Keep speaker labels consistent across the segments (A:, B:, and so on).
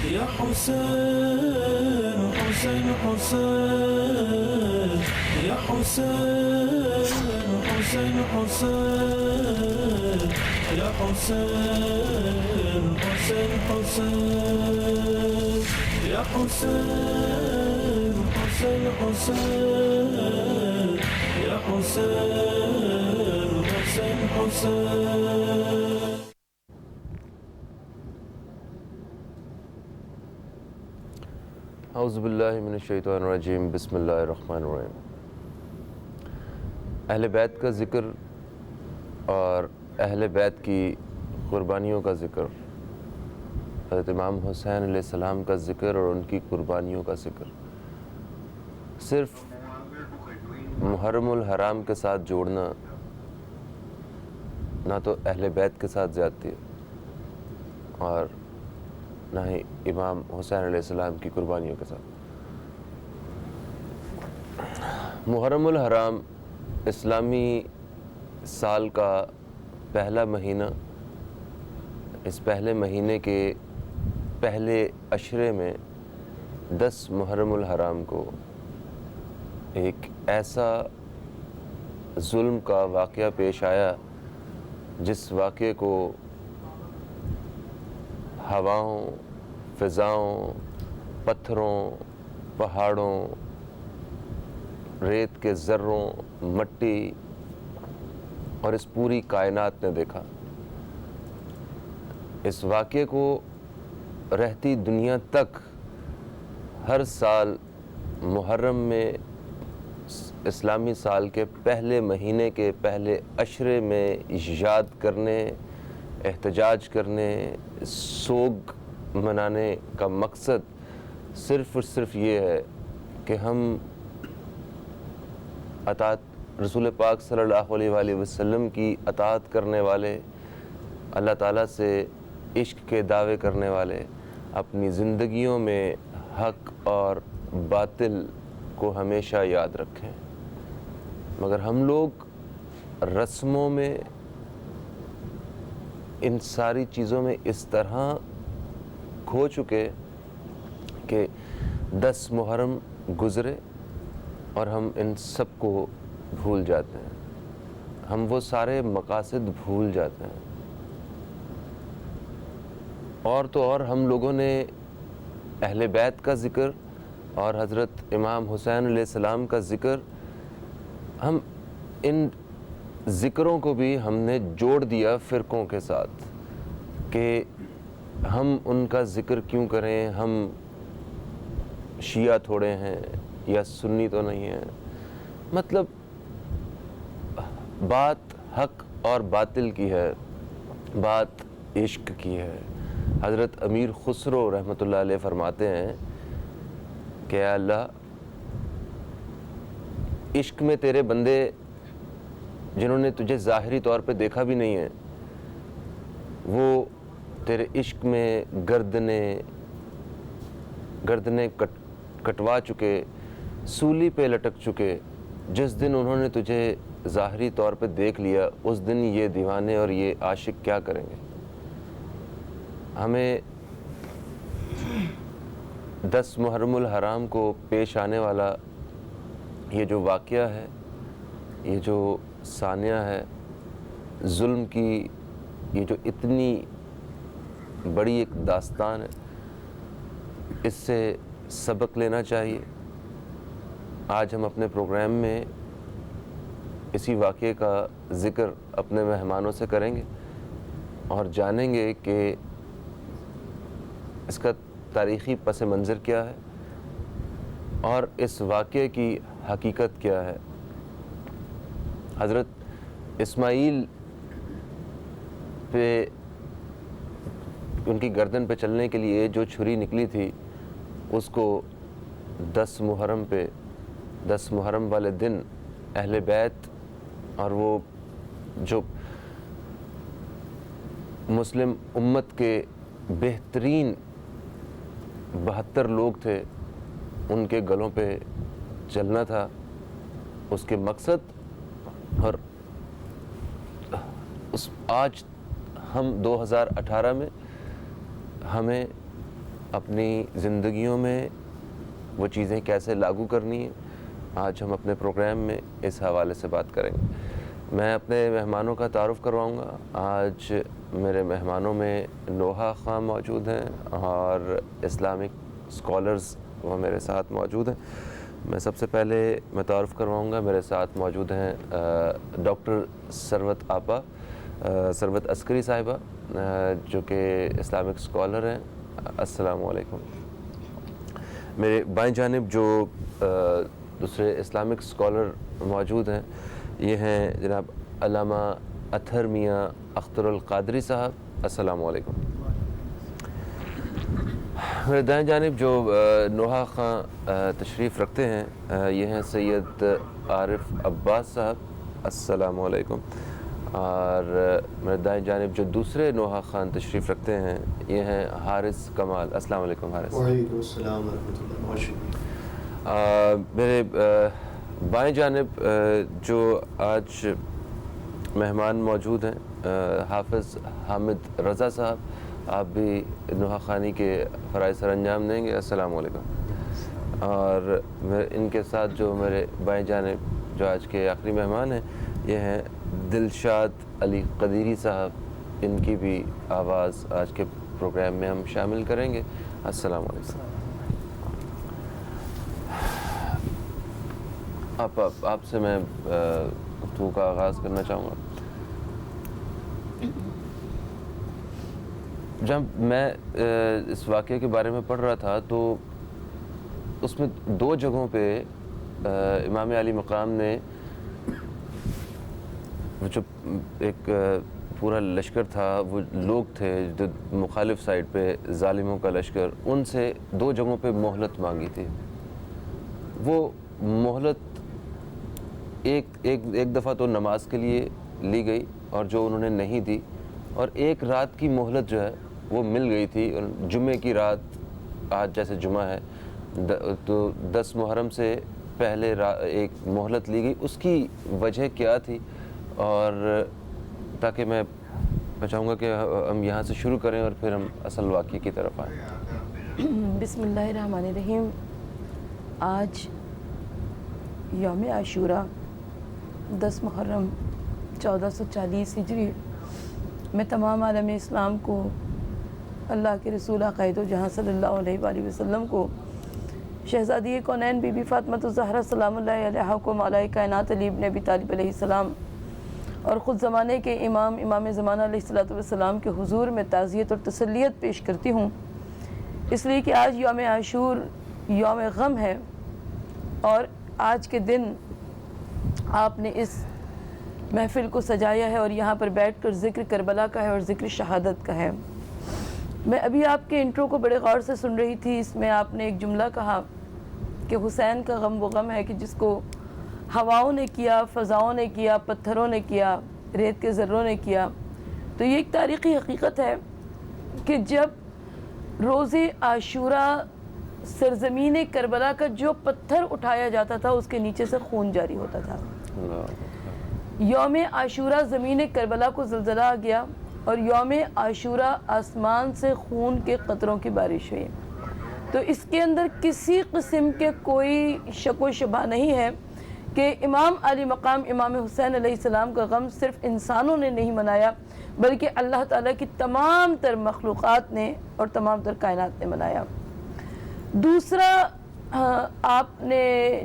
A: يا حسين حسين حسين يا حسين حسين حسين يا حسين حسين حسين يا حسين حسين حسين يا حسين حسين حسين.
B: اعوذ باللہ من الشیطان الرجیم بسم اللہ الرحمن الرحیم. اہل بیت کا ذکر اور اہل بیت کی قربانیوں کا ذکر، حضرت امام حسین علیہ السلام کا ذکر اور ان کی قربانیوں کا ذکر صرف محرم الحرام کے ساتھ جوڑنا نہ تو اہل بیت کے ساتھ زیادتی ہے اور نہ ہی امام حسین علیہ السلام کی قربانیوں کے ساتھ. محرم الحرام اسلامی سال کا پہلا مہینہ. اس پہلے مہینے کے پہلے عشرے میں 10 محرم الحرام کو ایک ایسا ظلم کا واقعہ پیش آیا جس واقعے کو ہواؤں، فضاؤں، پتھروں، پہاڑوں، ریت کے ذروں، مٹی اور اس پوری کائنات نے دیکھا. اس واقعے کو رہتی دنیا تک ہر سال محرم میں اسلامی سال کے پہلے مہینے کے پہلے عشرے میں یاد کرنے، احتجاج کرنے، سوگ منانے کا مقصد صرف اور صرف یہ ہے کہ ہم اطاعت رسول پاک صلی اللہ علیہ وآلہ وسلم کی اطاعت کرنے والے، اللہ تعالیٰ سے عشق کے دعوے کرنے والے اپنی زندگیوں میں حق اور باطل کو ہمیشہ یاد رکھیں. مگر ہم لوگ رسموں میں، ان ساری چیزوں میں اس طرح کھو چکے کہ 10 محرم گزرے اور ہم ان سب کو بھول جاتے ہیں. ہم وہ سارے مقاصد بھول جاتے ہیں. اور تو اور ہم لوگوں نے اہل بیت کا ذکر اور حضرت امام حسین علیہ السلام کا ذکر، ہم ان ذکروں کو بھی ہم نے جوڑ دیا فرقوں کے ساتھ کہ ہم ان کا ذکر کیوں کریں، ہم شیعہ تھوڑے ہیں یا سنی تو نہیں ہیں. مطلب بات حق اور باطل کی ہے، بات عشق کی ہے. حضرت امیر خسرو رحمۃ اللہ علیہ فرماتے ہیں کہ اے اللہ، عشق میں تیرے بندے جنہوں نے تجھے ظاہری طور پہ دیکھا بھی نہیں ہے، وہ تیرے عشق میں گردنیں کٹوا چکے، سولی پہ لٹک چکے. جس دن انہوں نے تجھے ظاہری طور پہ دیکھ لیا، اس دن یہ دیوانے اور یہ عاشق کیا کریں گے. ہمیں 10 محرم الحرام کو پیش آنے والا یہ جو واقعہ ہے، یہ جو ثانیہ ہے ظلم کی، یہ جو اتنی بڑی ایک داستان ہے، اس سے سبق لینا چاہیے. آج ہم اپنے پروگرام میں اسی واقعے کا ذکر اپنے مہمانوں سے کریں گے اور جانیں گے کہ اس کا تاریخی پس منظر کیا ہے اور اس واقعے کی حقیقت کیا ہے. حضرت اسماعیل پہ ان کی گردن پہ چلنے کے لیے جو چھری نکلی تھی، اس کو 10 محرم پہ، 10 محرم والے دن اہل بیت اور وہ جو مسلم امت کے بہترین 72 لوگ تھے، ان کے گلوں پہ چلنا تھا. اس کے مقصد اور آج ہم 2018 میں ہمیں اپنی زندگیوں میں وہ چیزیں کیسے لاگو کرنی ہیں، آج ہم اپنے پروگرام میں اس حوالے سے بات کریں گے۔ میں اپنے مہمانوں کا تعارف کرواؤں گا۔ آج میرے مہمانوں میں نوحہ خان موجود ہیں اور اسلامک اسکالرز وہ میرے ساتھ موجود ہیں۔ میں سب سے پہلے میں تعارف کرواؤں گا، میرے ساتھ موجود ہیں ڈاکٹر ثروت آپا، ثروت عسکری صاحبہ، جو کہ اسلامک اسکالر ہیں۔ السلام علیکم۔ میرے بائیں جانب جو دوسرے اسلامک اسکالر موجود ہیں، یہ ہیں جناب علامہ اطہر میاں اختر القادری صاحب۔ السلام علیکم۔ میرے دائیں جانب جو نوحہ خان تشریف رکھتے ہیں، یہ ہیں سید عارف عباس صاحب۔ السلام علیکم۔ اور میرے دائیں جانب جو دوسرے نوحہ خان تشریف رکھتے ہیں، یہ ہیں حارث کمال۔ السلام علیکم حارث۔
C: وعلیکم السلام ورحمۃ اللہ۔ بہت شکریہ۔
B: میرے بائیں جانب جو آج مہمان موجود ہیں، حافظ حامد رضا صاحب، آپ بھی نوحہ خانی کے فرائض سر انجام دیں گے۔ السلام علیکم۔ اور ان کے ساتھ جو میرے بائیں جانب جو آج کے آخری مہمان ہیں، یہ ہیں دلشاد علی قدیری صاحب۔ ان کی بھی آواز آج کے پروگرام میں ہم شامل کریں گے۔ السلام علیکم۔ آپ سے میں گفتگو کا آغاز کرنا چاہوں گا۔ جب میں اس واقعے کے بارے میں پڑھ رہا تھا تو اس میں دو جگہوں پہ امام علی مقام نے جو ایک پورا لشکر تھا، وہ لوگ تھے جو مخالف سائڈ پہ ظالموں کا لشکر، ان سے دو جگہوں پہ مہلت مانگی تھی۔ وہ مہلت ایک دفعہ تو نماز کے لیے لی گئی اور جو انہوں نے نہیں دی، اور ایک رات کی مہلت جو ہے وہ مل گئی تھی۔ جمعے کی رات، آج جیسے جمعہ ہے تو 10 محرم سے پہلے ایک مہلت لی گئی۔ اس کی وجہ کیا تھی؟ اور تاکہ میں چاہوں گا کہ ہم یہاں سے شروع کریں اور پھر ہم اصل واقعے کی طرف آئیں۔
D: بسم اللہ الرحمن الرحیم۔ آج یوم عاشوراء 10 محرم 1440 ہجری میں تمام عالم اسلام کو، اللہ کے رسول قائد و جہاں صلی اللہ علیہ وآلہ وسلم کو، شہزادی کونین بی بی فاطمۃ الزہرا سلام اللہ علیہا کو، مولا کائنات علی ابن ابی طالب علیہ السلام اور خود زمانے کے امام زمانہ علیہ السلام کے حضور میں تعزیت اور تسلیت پیش کرتی ہوں، اس لیے کہ آج یوم عاشور یوم غم ہے، اور آج کے دن آپ نے اس محفل کو سجایا ہے اور یہاں پر بیٹھ کر ذکر کربلا کا ہے اور ذکر شہادت کا ہے۔ میں ابھی آپ کے انٹرو کو بڑے غور سے سن رہی تھی، اس میں آپ نے ایک جملہ کہا کہ حسین کا غم وہ غم ہے کہ جس کو ہواؤں نے کیا، فضاؤں نے کیا، پتھروں نے کیا، ریت کے ذروں نے کیا۔ تو یہ ایک تاریخی حقیقت ہے کہ جب روز عاشوراء سرزمین کربلا کا جو پتھر اٹھایا جاتا تھا، اس کے نیچے سے خون جاری ہوتا تھا۔ یوم عاشوراء زمین کربلا کو زلزلہ آ گیا اور یوم عاشوراء آسمان سے خون کے قطروں کی بارش ہوئی۔ تو اس کے اندر کسی قسم کے کوئی شک و شبہ نہیں ہے کہ امام علی مقام امام حسین علیہ السلام کا غم صرف انسانوں نے نہیں منایا، بلکہ اللہ تعالیٰ کی تمام تر مخلوقات نے اور تمام تر کائنات نے منایا۔ دوسرا، آپ نے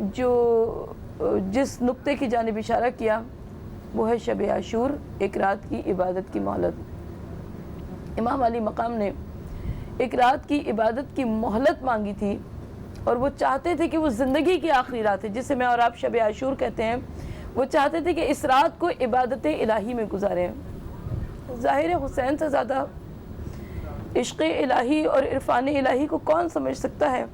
D: جس نقطے کی جانب اشارہ کیا وہ ہے شب عاشور، ایک رات کی عبادت کی مہلت۔ امام علی مقام نے ایک رات کی عبادت کی مہلت مانگی تھی، اور وہ چاہتے تھے کہ وہ زندگی کی آخری رات ہے جسے میں اور آپ شب عاشور کہتے ہیں، وہ چاہتے تھے کہ اس رات کو عبادت الہی میں گزاریں۔ ظاہر حسین سے زیادہ عشق الہی اور عرفان الہی کو کون سمجھ سکتا ہے؟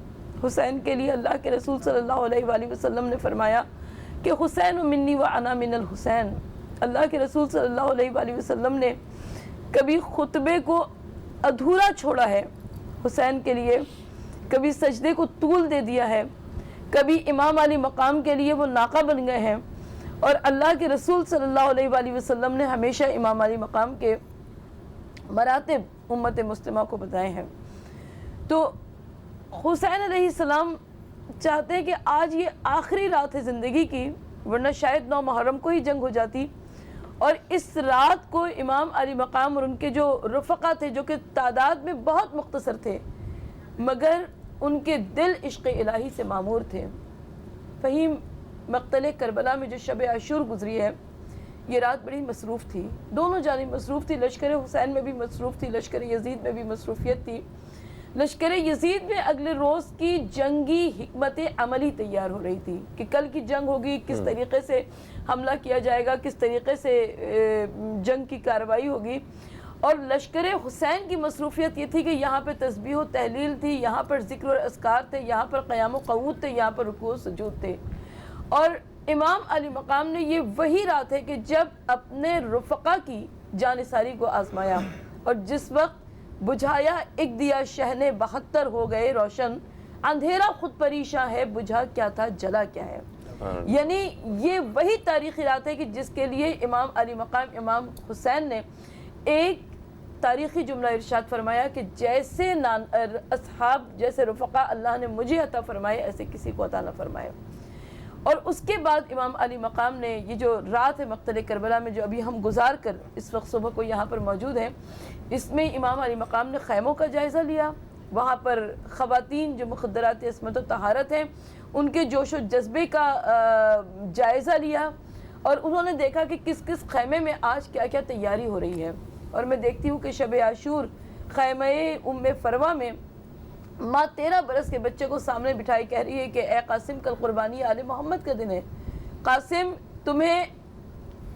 D: حسین کے لیے اللہ کے رسول صلی اللہ علیہ وآلہ وسلم نے فرمایا کہ حسین منی و انا من الحسین۔ اللہ کے رسول صلی اللہ علیہ وآلہ وسلم نے کبھی خطبے کو ادھورا چھوڑا ہے حسین کے لیے، کبھی سجدے کو طول دے دیا ہے، کبھی امام علی مقام کے لیے وہ ناقہ بن گئے ہیں، اور اللہ کے رسول صلی اللہ علیہ وآلہ وسلم نے ہمیشہ امام علی مقام کے مراتب امت مسلمہ کو بتائے ہیں۔ تو حسین علیہ السلام چاہتے ہیں کہ آج یہ آخری رات ہے زندگی کی، ورنہ شاید 9 محرم کو ہی جنگ ہو جاتی، اور اس رات کو امام علی مقام اور ان کے جو رفقا تھے جو کہ تعداد میں بہت مختصر تھے مگر ان کے دل عشق الہی سے معمور تھے۔ فہیم، مقتل کربلا میں جو شب عاشور گزری ہے یہ رات بڑی مصروف تھی، دونوں جانب مصروف تھی، لشکر حسین میں بھی مصروف تھی، لشکر یزید میں بھی مصروفیت تھی۔ لشکر یزید میں اگلے روز کی جنگی حکمت عملی تیار ہو رہی تھی کہ کل کی جنگ ہوگی، کس طریقے سے حملہ کیا جائے گا، کس طریقے سے جنگ کی کارروائی ہوگی۔ اور لشکر حسین کی مصروفیت یہ تھی کہ یہاں پہ تسبیح و تحلیل تھی، یہاں پر ذکر و اذکار تھے، یہاں پر قیام و قعود تھے، یہاں پر رکوع و سجود تھے۔ اور امام علی مقام نے یہ وہی رات ہے کہ جب اپنے رفقا کی جانثاری کو آزمایا، اور جس وقت بجھایا ایک دیا شہنے 72 ہو گئے روشن، اندھیرا خود پریشاں ہے، بجھا کیا تھا جلا کیا ہے۔ یعنی یہ وہی تاریخی رات ہے کہ جس کے لیے امام علی مقام امام حسین نے ایک تاریخی جملہ ارشاد فرمایا کہ جیسے اصحاب جیسے رفقا اللہ نے مجھے عطا فرمائے ایسے کسی کو عطا نہ فرمائے۔ اور اس کے بعد امام علی مقام نے یہ جو رات ہے مقتل کربلا میں جو ابھی ہم گزار کر اس وقت صبح کو یہاں پر موجود ہیں، اس میں امام علی مقام نے خیموں کا جائزہ لیا، وہاں پر خواتین جو مخدرات عصمت و طہارت ہیں ان کے جوش و جذبے کا جائزہ لیا، اور انہوں نے دیکھا کہ کس کس خیمے میں آج کیا کیا تیاری ہو رہی ہے۔ اور میں دیکھتی ہوں کہ شب عاشور خیمہ ام فروا میں ماں 13 برس کے بچے کو سامنے بٹھائی کہہ رہی ہے کہ اے قاسم کل قربانی آل محمد کا دن ہے، قاسم تمہیں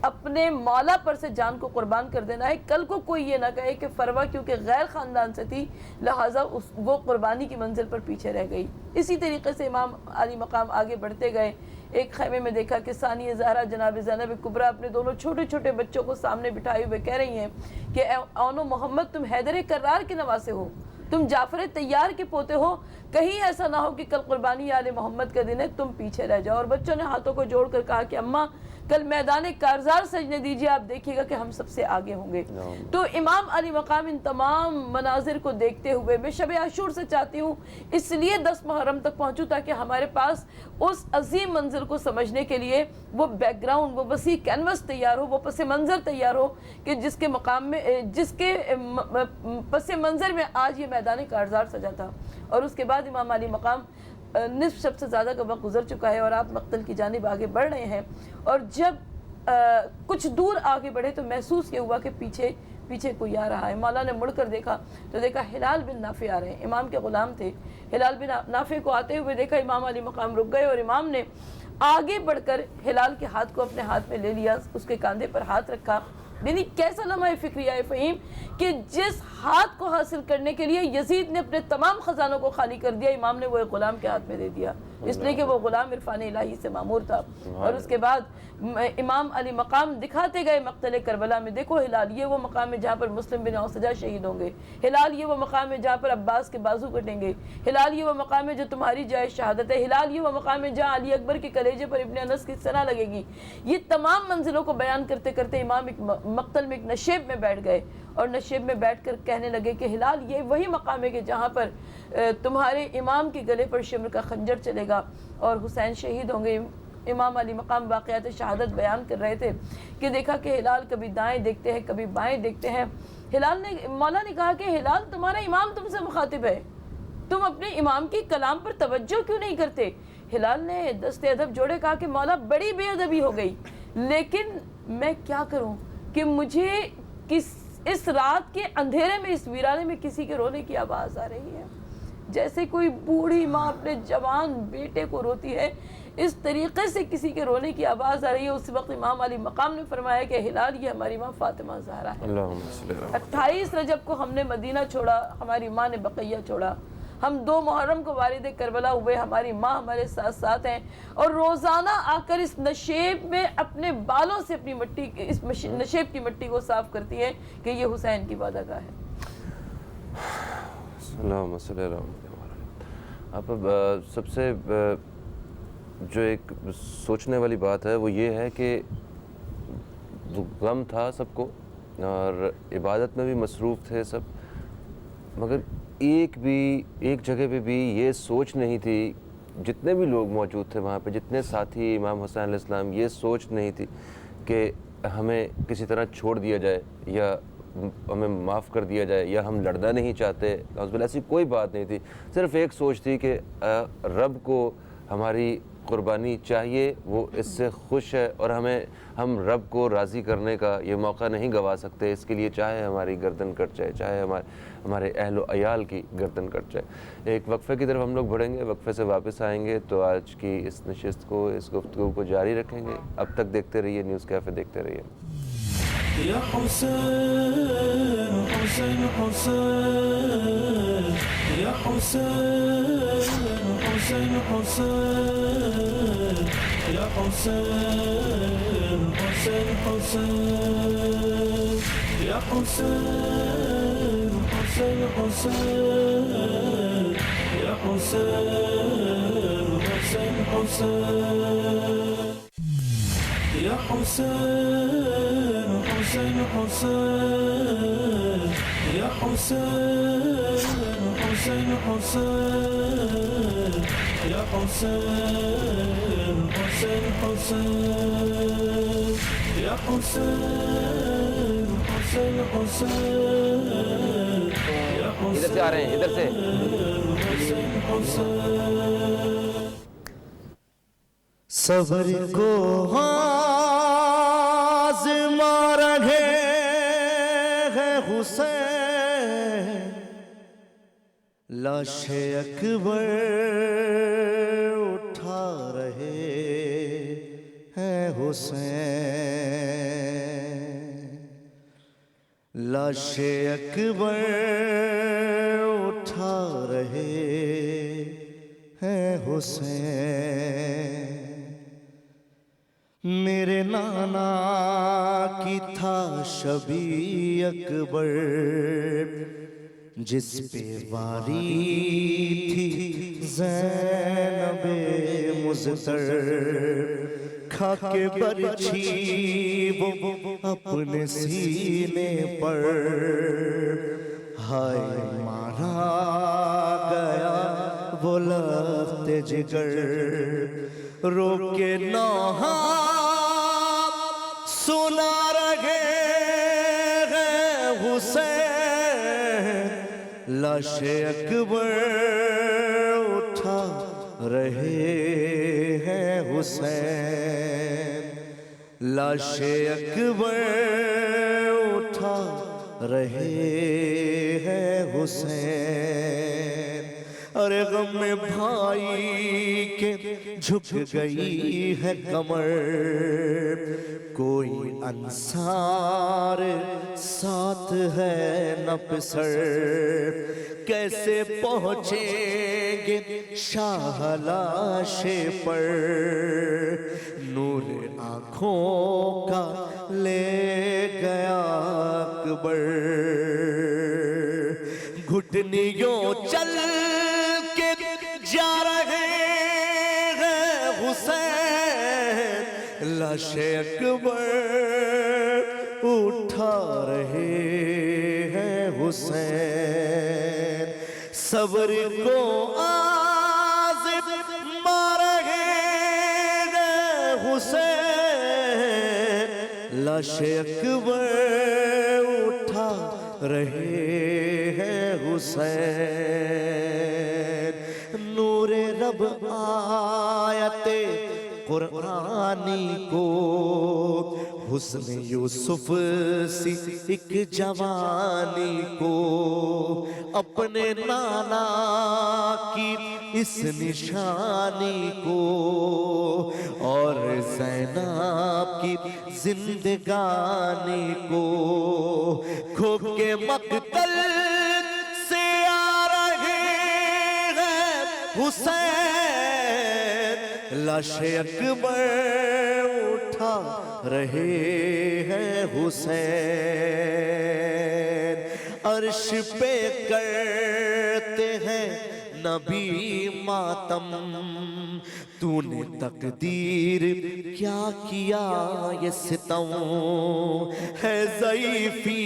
D: اپنے مولا پر سے جان کو قربان کر دینا ہے، کل کو کوئی یہ نہ کہے کہ فروا کیونکہ غیر خاندان سے تھی لہٰذا وہ قربانی کی منزل پر پیچھے رہ گئی۔ اسی طریقے سے امام علی مقام آگے بڑھتے گئے، ایک خیمے میں دیکھا کہ ثانیہ زہرا جناب زینب کبریٰ اپنے دونوں چھوٹے چھوٹے بچوں کو سامنے بٹھائے ہوئے کہہ رہی ہیں کہ اے اونو محمد تم حیدر کرار کے نواسے ہو، تم جعفر طیار کے پوتے ہو، کہیں ایسا نہ ہو کہ کل قربانی آل محمد کا دن ہے تم پیچھے رہ جاؤ۔ اور بچوں نے ہاتھوں کو جوڑ کر کہا کہ اماں کل میدان کارزار سجنے دیجیے، آپ دیکھیے گا کہ ہم سب سے آگے ہوں گے۔ تو امام علی مقام ان تمام مناظر کو دیکھتے ہوئے میں شب عاشور سے چاہتی ہوں اس لیے 10 محرم تک پہنچوں تاکہ ہمارے پاس اس عظیم منظر کو سمجھنے کے لیے وہ بیک گراؤنڈ، وہ وسیع کینوس تیار ہو، وہ پس منظر تیار ہو کہ جس کے مقام میں جس کے پس منظر میں آج یہ میدان کارزار سجا تھا۔ اور اس کے بعد امام علی مقام نصف شب سے زیادہ کا وقت گزر چکا ہے اور آپ مقتل کی جانب آگے بڑھ رہے ہیں، اور جب کچھ دور آگے بڑھے تو محسوس یہ ہوا کہ پیچھے کوئی آ رہا ہے۔ مولا نے مڑ کر دیکھا تو دیکھا ہلال بن نافع آ رہے ہیں، امام کے غلام تھے۔ ہلال بن نافع کو آتے ہوئے دیکھا، امام علی مقام رک گئے اور امام نے آگے بڑھ کر ہلال کے ہاتھ کو اپنے ہاتھ میں لے لیا، اس کے کاندھے پر ہاتھ رکھا۔ یعنی کیسا لمحہ فکریہ ہے فہیم کہ جس ہاتھ کو حاصل کرنے کے لیے یزید نے اپنے تمام خزانوں کو خالی کر دیا، امام نے وہ ایک غلام کے ہاتھ میں دے دیا، اس لیے کہ وہ غلام عرفان الہی سے معمور تھا۔ اور اس کے بعد امام علی مقام دکھاتے گئے مقتل کربلا میں، دیکھو ہلال یہ وہ مقام ہے جہاں پر مسلم بن اوسجہ شہید ہوں گے، ہلال یہ وہ مقام ہے جہاں پر عباس کے بازو کٹیں گے، ہلال یہ وہ مقام ہے جو تمہاری جائے شہادت ہے، ہلال یہ وہ مقام ہے جہاں علی اکبر کے کلیجے پر ابن انس کی ثنا لگے گی۔ یہ تمام منزلوں کو بیان کرتے کرتے امام ایک مقتل میں ایک نشیب میں بیٹھ گئے اور نشیب میں بیٹھ کر کہنے لگے کہ ہلال یہ وہی مقام ہے کہ جہاں پر تمہارے امام کے گلے پر شمر کا خنجر چلے گا اور حسین شہید ہوں گے۔ امام علی مقام واقعات شہادت بیان کر رہے تھے کہ دیکھا کہ ہلال کبھی دائیں دیکھتے ہیں کبھی بائیں دیکھتے ہیں۔ ہلال نے مولا نے کہا کہ ہلال تمہارا امام تم سے مخاطب ہے، تم اپنے امام کی کلام پر توجہ کیوں نہیں کرتے؟ ہلال نے دست ادب جوڑے کہا کہ مولا بڑی بے ادبی ہو گئی، لیکن میں کیا کروں کہ مجھے اس رات کے اندھیرے میں اس ویرانے میں کسی کے رونے کی آواز آ رہی ہے، جیسے کوئی بوڑھی ماں اپنے جوان بیٹے کو روتی ہے اس طریقے سے کسی کے رونے کی آواز آ رہی ہے۔ اس وقت امام علی مقام نے فرمایا کہ ہلال یہ ہماری ماں فاطمہ زہرا ہے۔ 28 رجب کو ہم نے مدینہ چھوڑا، ہماری ماں نے بقیہ چھوڑا، ہم 2 محرم کو والد کربلا ہوئے، ہماری ماں ہمارے ساتھ ساتھ ہیں، اور روزانہ آ کر اس نشیب میں اپنے بالوں سے اپنی مٹی اس نشیب کی مٹی کو صاف کرتی ہے کہ یہ حسین کی وعدہ گاہ ہے۔
B: اللہم صلی اللہ علیہ وسلم۔ اب سب سے جو ایک سوچنے والی بات ہے وہ یہ ہے کہ غم تھا سب کو اور عبادت میں بھی مصروف تھے سب، مگر ایک جگہ پہ بھی یہ سوچ نہیں تھی، جتنے بھی لوگ موجود تھے وہاں پہ، جتنے ساتھی امام حسین علیہ السلام، یہ سوچ نہیں تھی کہ ہمیں کسی طرح چھوڑ دیا جائے یا ہمیں معاف کر دیا جائے یا ہم لڑنا نہیں چاہتے، ایسی کوئی بات نہیں تھی. صرف ایک سوچ تھی کہ رب کو ہماری قربانی چاہیے، وہ اس سے خوش ہے، اور ہم رب کو راضی کرنے کا یہ موقع نہیں گوا سکتے. اس کے لیے چاہے ہماری گردن کٹ جائے، چاہے ہمارے اہل و عیال کی گردن کٹ جائے. ایک وقفے کی طرف ہم لوگ بڑھیں گے، وقفے سے واپس آئیں گے تو آج کی اس نشست کو، اس گفتگو کو جاری رکھیں گے. اب تک دیکھتے رہیے نیوز کیفے، دیکھتے رہیے.
A: يا حسين حسين حسين يا حسين حسين حسين يا حسين حسين حسين يا حسين حسين حسين يا حسين حسين حسين يا حسين حسين حسين يا حسين حسين حسين يا حسين حسين حسين يا حسين حسين حسين يا
B: ادھر سے آ رہے ہیں، ادھر سے.
A: حسين حسين
E: صبر کو آزما رہے ہیں حسین، لاش اکبر اٹھا رہے ہیں حسین، لاش اکبر اٹھا رہے ہیں حسین. میرے نانا کی تھا شبی اکبر، جس پہ واری تھی زینب مزتر، کھا کے برچھی وہ اپنے سینے پر، ہائے مارا گیا وہ لخت جگر، رو کے نوحہ سنا رہے ہیں حسین، لاش اکبر اٹھا رہے ہیں حسین، لاش اکبر اٹھا رہے ہیں حسین. ارے غم میں بھائی کے جھک گئی ہے کمر، کوئی انصار ساتھ ہے نہ پسر، کیسے پہنچیں گے شاہ لاش پر، نور آنکھوں کا لے گیا اکبر، گھٹنیوں چل کے جا رہے ہیں حسین، لاش اکبر اٹھا رہے ہیں حسین. صبر کو آزما رہے ہیں حسین، لاش اکبر اٹھا رہے ہیں حسین. نور رب آیت قرآنی کو، حسن یوسف سی ایک جوانی کو، اپنے نانا کی اس نشانی کو، اور زینب کی زندگانی کو، کھو کے مقتل سے آ رہے ہیں حسین، لاش اکبر اٹھا رہے ہیں حسین. عرش پہ کرتے ہیں نبی ماتم، تو نے تقدیر کیا کیا یہ ستم، ہے ضعیفی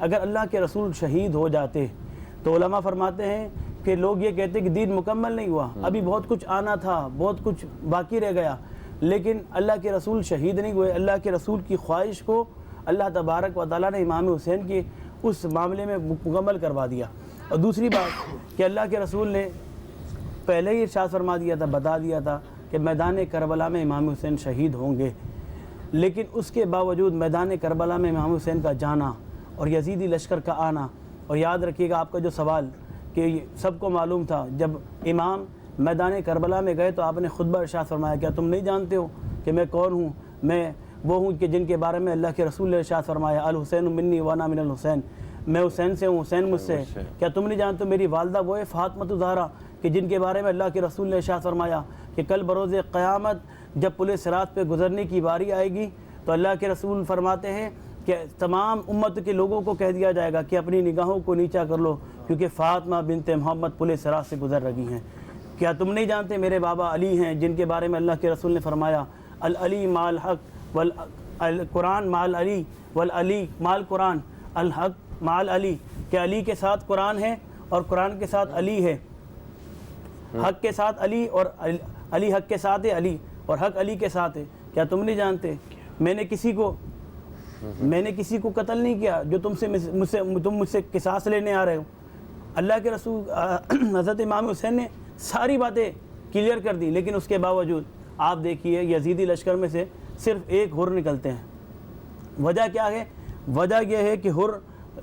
F: اگر اللہ کے رسول شہید ہو جاتے تو علماء فرماتے ہیں کہ لوگ یہ کہتے کہ دین مکمل نہیں ہوا، ابھی بہت کچھ آنا تھا، بہت کچھ باقی رہ گیا، لیکن اللہ کے رسول شہید نہیں ہوئے۔ اللہ کے رسول کی خواہش کو اللہ تبارک و تعالیٰ نے امام حسین کے اس معاملے میں مکمل کروا دیا۔ اور دوسری بات کہ اللہ کے رسول نے پہلے ہی ارشاد فرما دیا تھا، بتا دیا تھا کہ میدان کربلا میں امام حسین شہید ہوں گے، لیکن اس کے باوجود میدان کربلا میں امام حسین کا جانا اور یزیدی لشکر کا آنا، اور یاد رکھیے گا آپ کا جو سوال کہ سب کو معلوم تھا جب امام میدان کربلا میں گئے تو آپ نے خطبہ ارشاد فرمایا، کیا تم نہیں جانتے ہو کہ میں کون ہوں؟ میں وہ ہوں کہ جن کے بارے میں اللہ کے رسول نے ارشاد فرمایا، الحسین منی وانا من الحسین، میں حسین سے ہوں، حسین مجھ سے۔ کیا تم نہیں جانتے میری والدہ وہ ہے فاطمہ الزہرا کہ جن کے بارے میں اللہ کے رسول نے ارشاد فرمایا کہ کل بروز قیامت جب پل صراط پہ گزرنے کی باری آئے گی تو اللہ کے رسول فرماتے ہیں کہ تمام امت کے لوگوں کو کہہ دیا جائے گا کہ اپنی نگاہوں کو نیچا کر لو کیونکہ فاطمہ بنت محمد پل صراط سے گزر رہی ہیں۔ کیا تم نہیں جانتے میرے بابا علی ہیں جن کے بارے میں اللہ کے رسول نے فرمایا، العلی مال حق والقرآن مال علی والعلی مال قرآن، الحق مال علی، کہ علی کے ساتھ قرآن ہے اور قرآن کے ساتھ علی ہے، حق کے ساتھ علی اور علی حق کے ساتھ ہے علی اور حق علی کے ساتھ ہے۔ کیا تم نہیں جانتے میں نے کسی کو قتل نہیں کیا جو تم مجھ سے قصاص لینے آ رہے ہو؟ اللہ کے رسول حضرت امام حسین نے ساری باتیں کلیئر کر دی، لیکن اس کے باوجود آپ دیکھیے یزیدی لشکر میں سے صرف ایک حر نکلتے ہیں۔ وجہ کیا ہے؟ وجہ یہ ہے کہ حر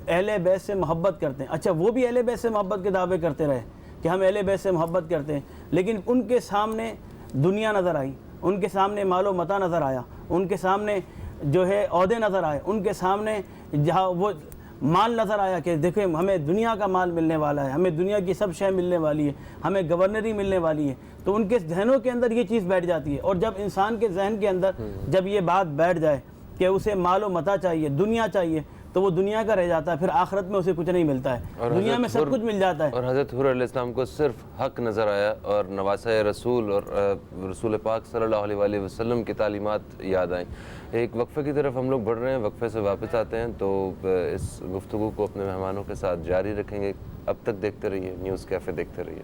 F: اہل بیت سے محبت کرتے ہیں۔ اچھا وہ بھی اہل بیت سے محبت کے دعوے کرتے رہے کہ ہم اہل بیت سے محبت کرتے ہیں، لیکن ان کے سامنے دنیا نظر آئی، ان کے سامنے مال و متاع نظر آیا، ان کے سامنے جو ہے عہدے نظر آئے، ان کے سامنے جہاں وہ مال نظر آیا کہ دیکھیں ہمیں دنیا کا مال ملنے والا ہے، ہمیں دنیا کی سب شے ملنے والی ہے، ہمیں گورنری ملنے والی ہے، تو ان کے ذہنوں کے اندر یہ چیز بیٹھ جاتی ہے۔ اور جب انسان کے ذہن کے اندر جب یہ بات بیٹھ جائے کہ اسے مال و متاع چاہیے، دنیا چاہیے، تو وہ دنیا کا رہ جاتا ہے، پھر آخرت میں اسے کچھ نہیں ملتا ہے، دنیا میں سب کچھ مل جاتا ہے۔
B: اور حضرت حر علیہ السلام کو صرف حق نظر آیا اور نواسہ رسول اور رسول پاک صلی اللہ علیہ وآلہ وسلم کی تعلیمات یاد آئیں۔ ایک وقفے کی طرف ہم لوگ بڑھ رہے ہیں، وقفے سے واپس آتے ہیں تو اس گفتگو کو اپنے مہمانوں کے ساتھ جاری رکھیں گے۔ اب تک دیکھتے رہیے نیوز کیفے، دیکھتے رہیے۔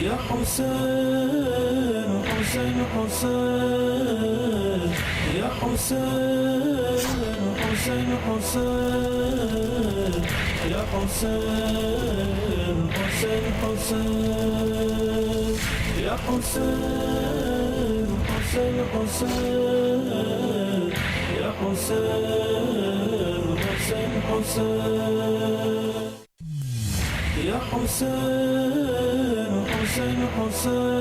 A: یا حسین حسین حسین یا حسین حسین حسین یا حسین حسین حسین یا حسین حسین حسین یا حسین حسین حسین یا حسین حسین حسین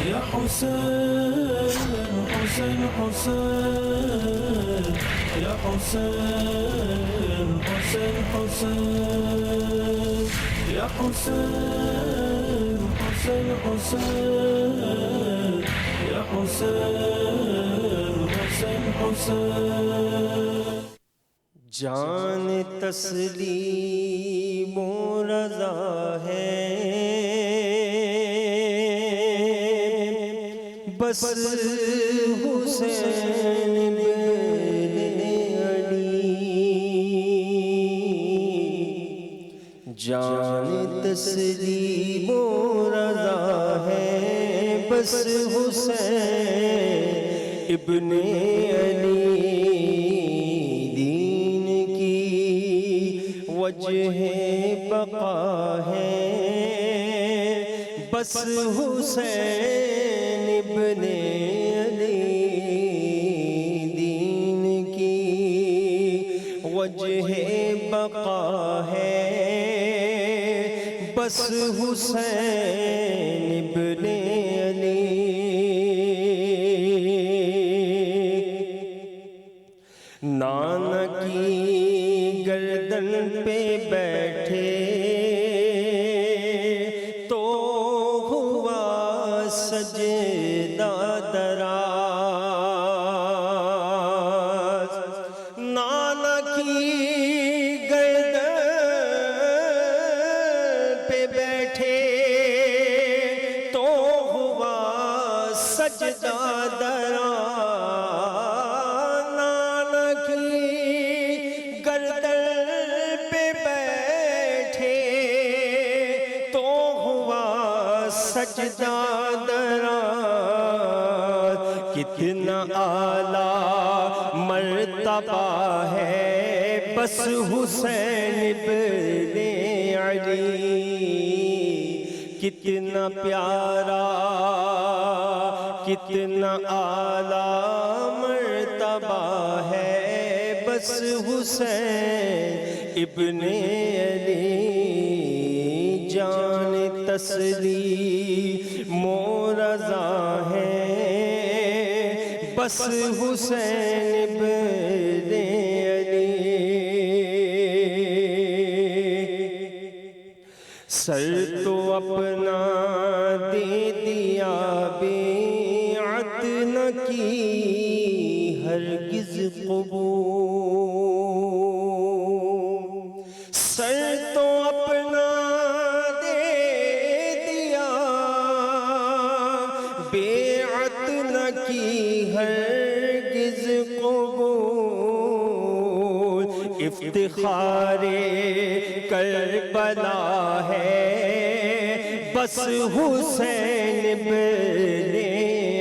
A: یا حسین حسین حسین یا حسین حسین حسین یا حسین حسین حسین یا حسین حسین حسین
G: جان تسلیم و رضا ہے بس حسین بن علی، جان تسلیم و رضا ہے بس حسین ابن علی، وجہ بقا ہے بس حسین ابن علی، دین کی وجہ بقا ہے بس حسین ابن علی۔ نانا کی گردن پہ بیٹھے تو ہوا سجدہ دراز، نانا کی گردن پہ بیٹھے تو ہوا سجدہ دراز، سجدہ دراز، کتنا اعلیٰ مرتبہ ہے بس حسین ابن علی، کتنا پیارا کتنا اعلیٰ مرتبہ ہے بس حسین ابن علی، جان تسلیم و رضا ہے بس حسین ابن علی، سر تو اپنا دے دیا بیعت نہ کی ہرگز قبول، سر تو اپنا دے دیا بیعت نہ کی ہرگز قبول، افتخار کربلا ہے بس حسین ابن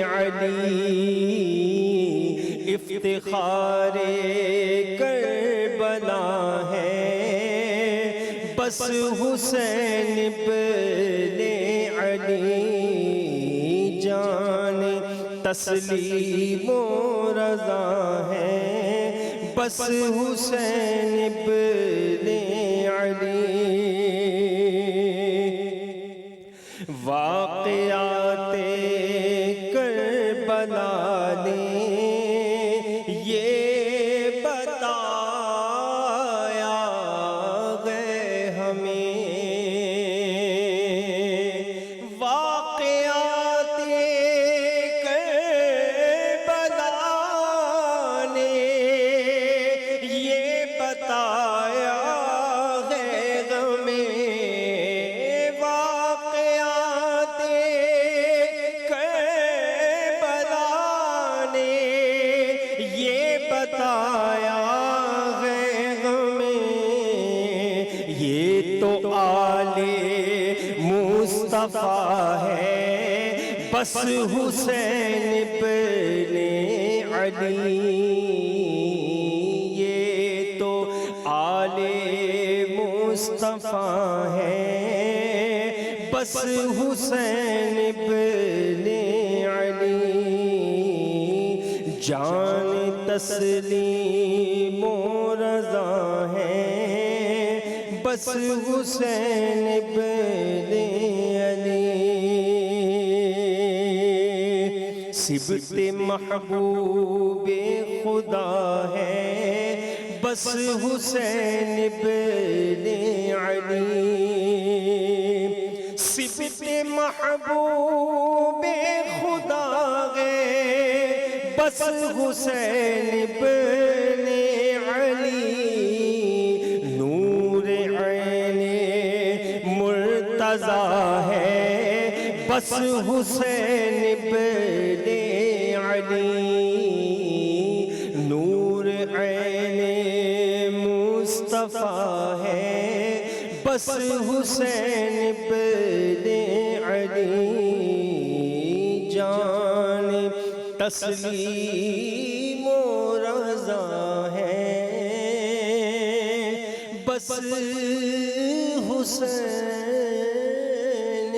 G: علی، افتخار کربلا ہے بس حسین ابن علی، جان تسلیم و رضا ہے بس حسین ابن علی، واقعات کربلا نے یہ بتایا گئے ہمیں، واقعات کربلا نے یہ بتایا گئے ہمیں، واقعات کربلا نے یہ بتایا ہے ہمیں، یہ تو آل مصطفیٰ ہے بس حسین ابن علی، یہ تو آل مصطفیٰ ہے بس حسین ابن علی، جان تسلیم و رضا ہے بس حسین ابن علی، صبت محبوب خدا ہے بس حسین ابن علی، صبت محبوب خدا ہے بس حسین ابن علی، نور عین مرتضیٰ ہے بس حسین ابن علی، نور عین مصطفیٰ ہے بس حسین ابن علی، جان تسلیم و رضا ہے بس حسین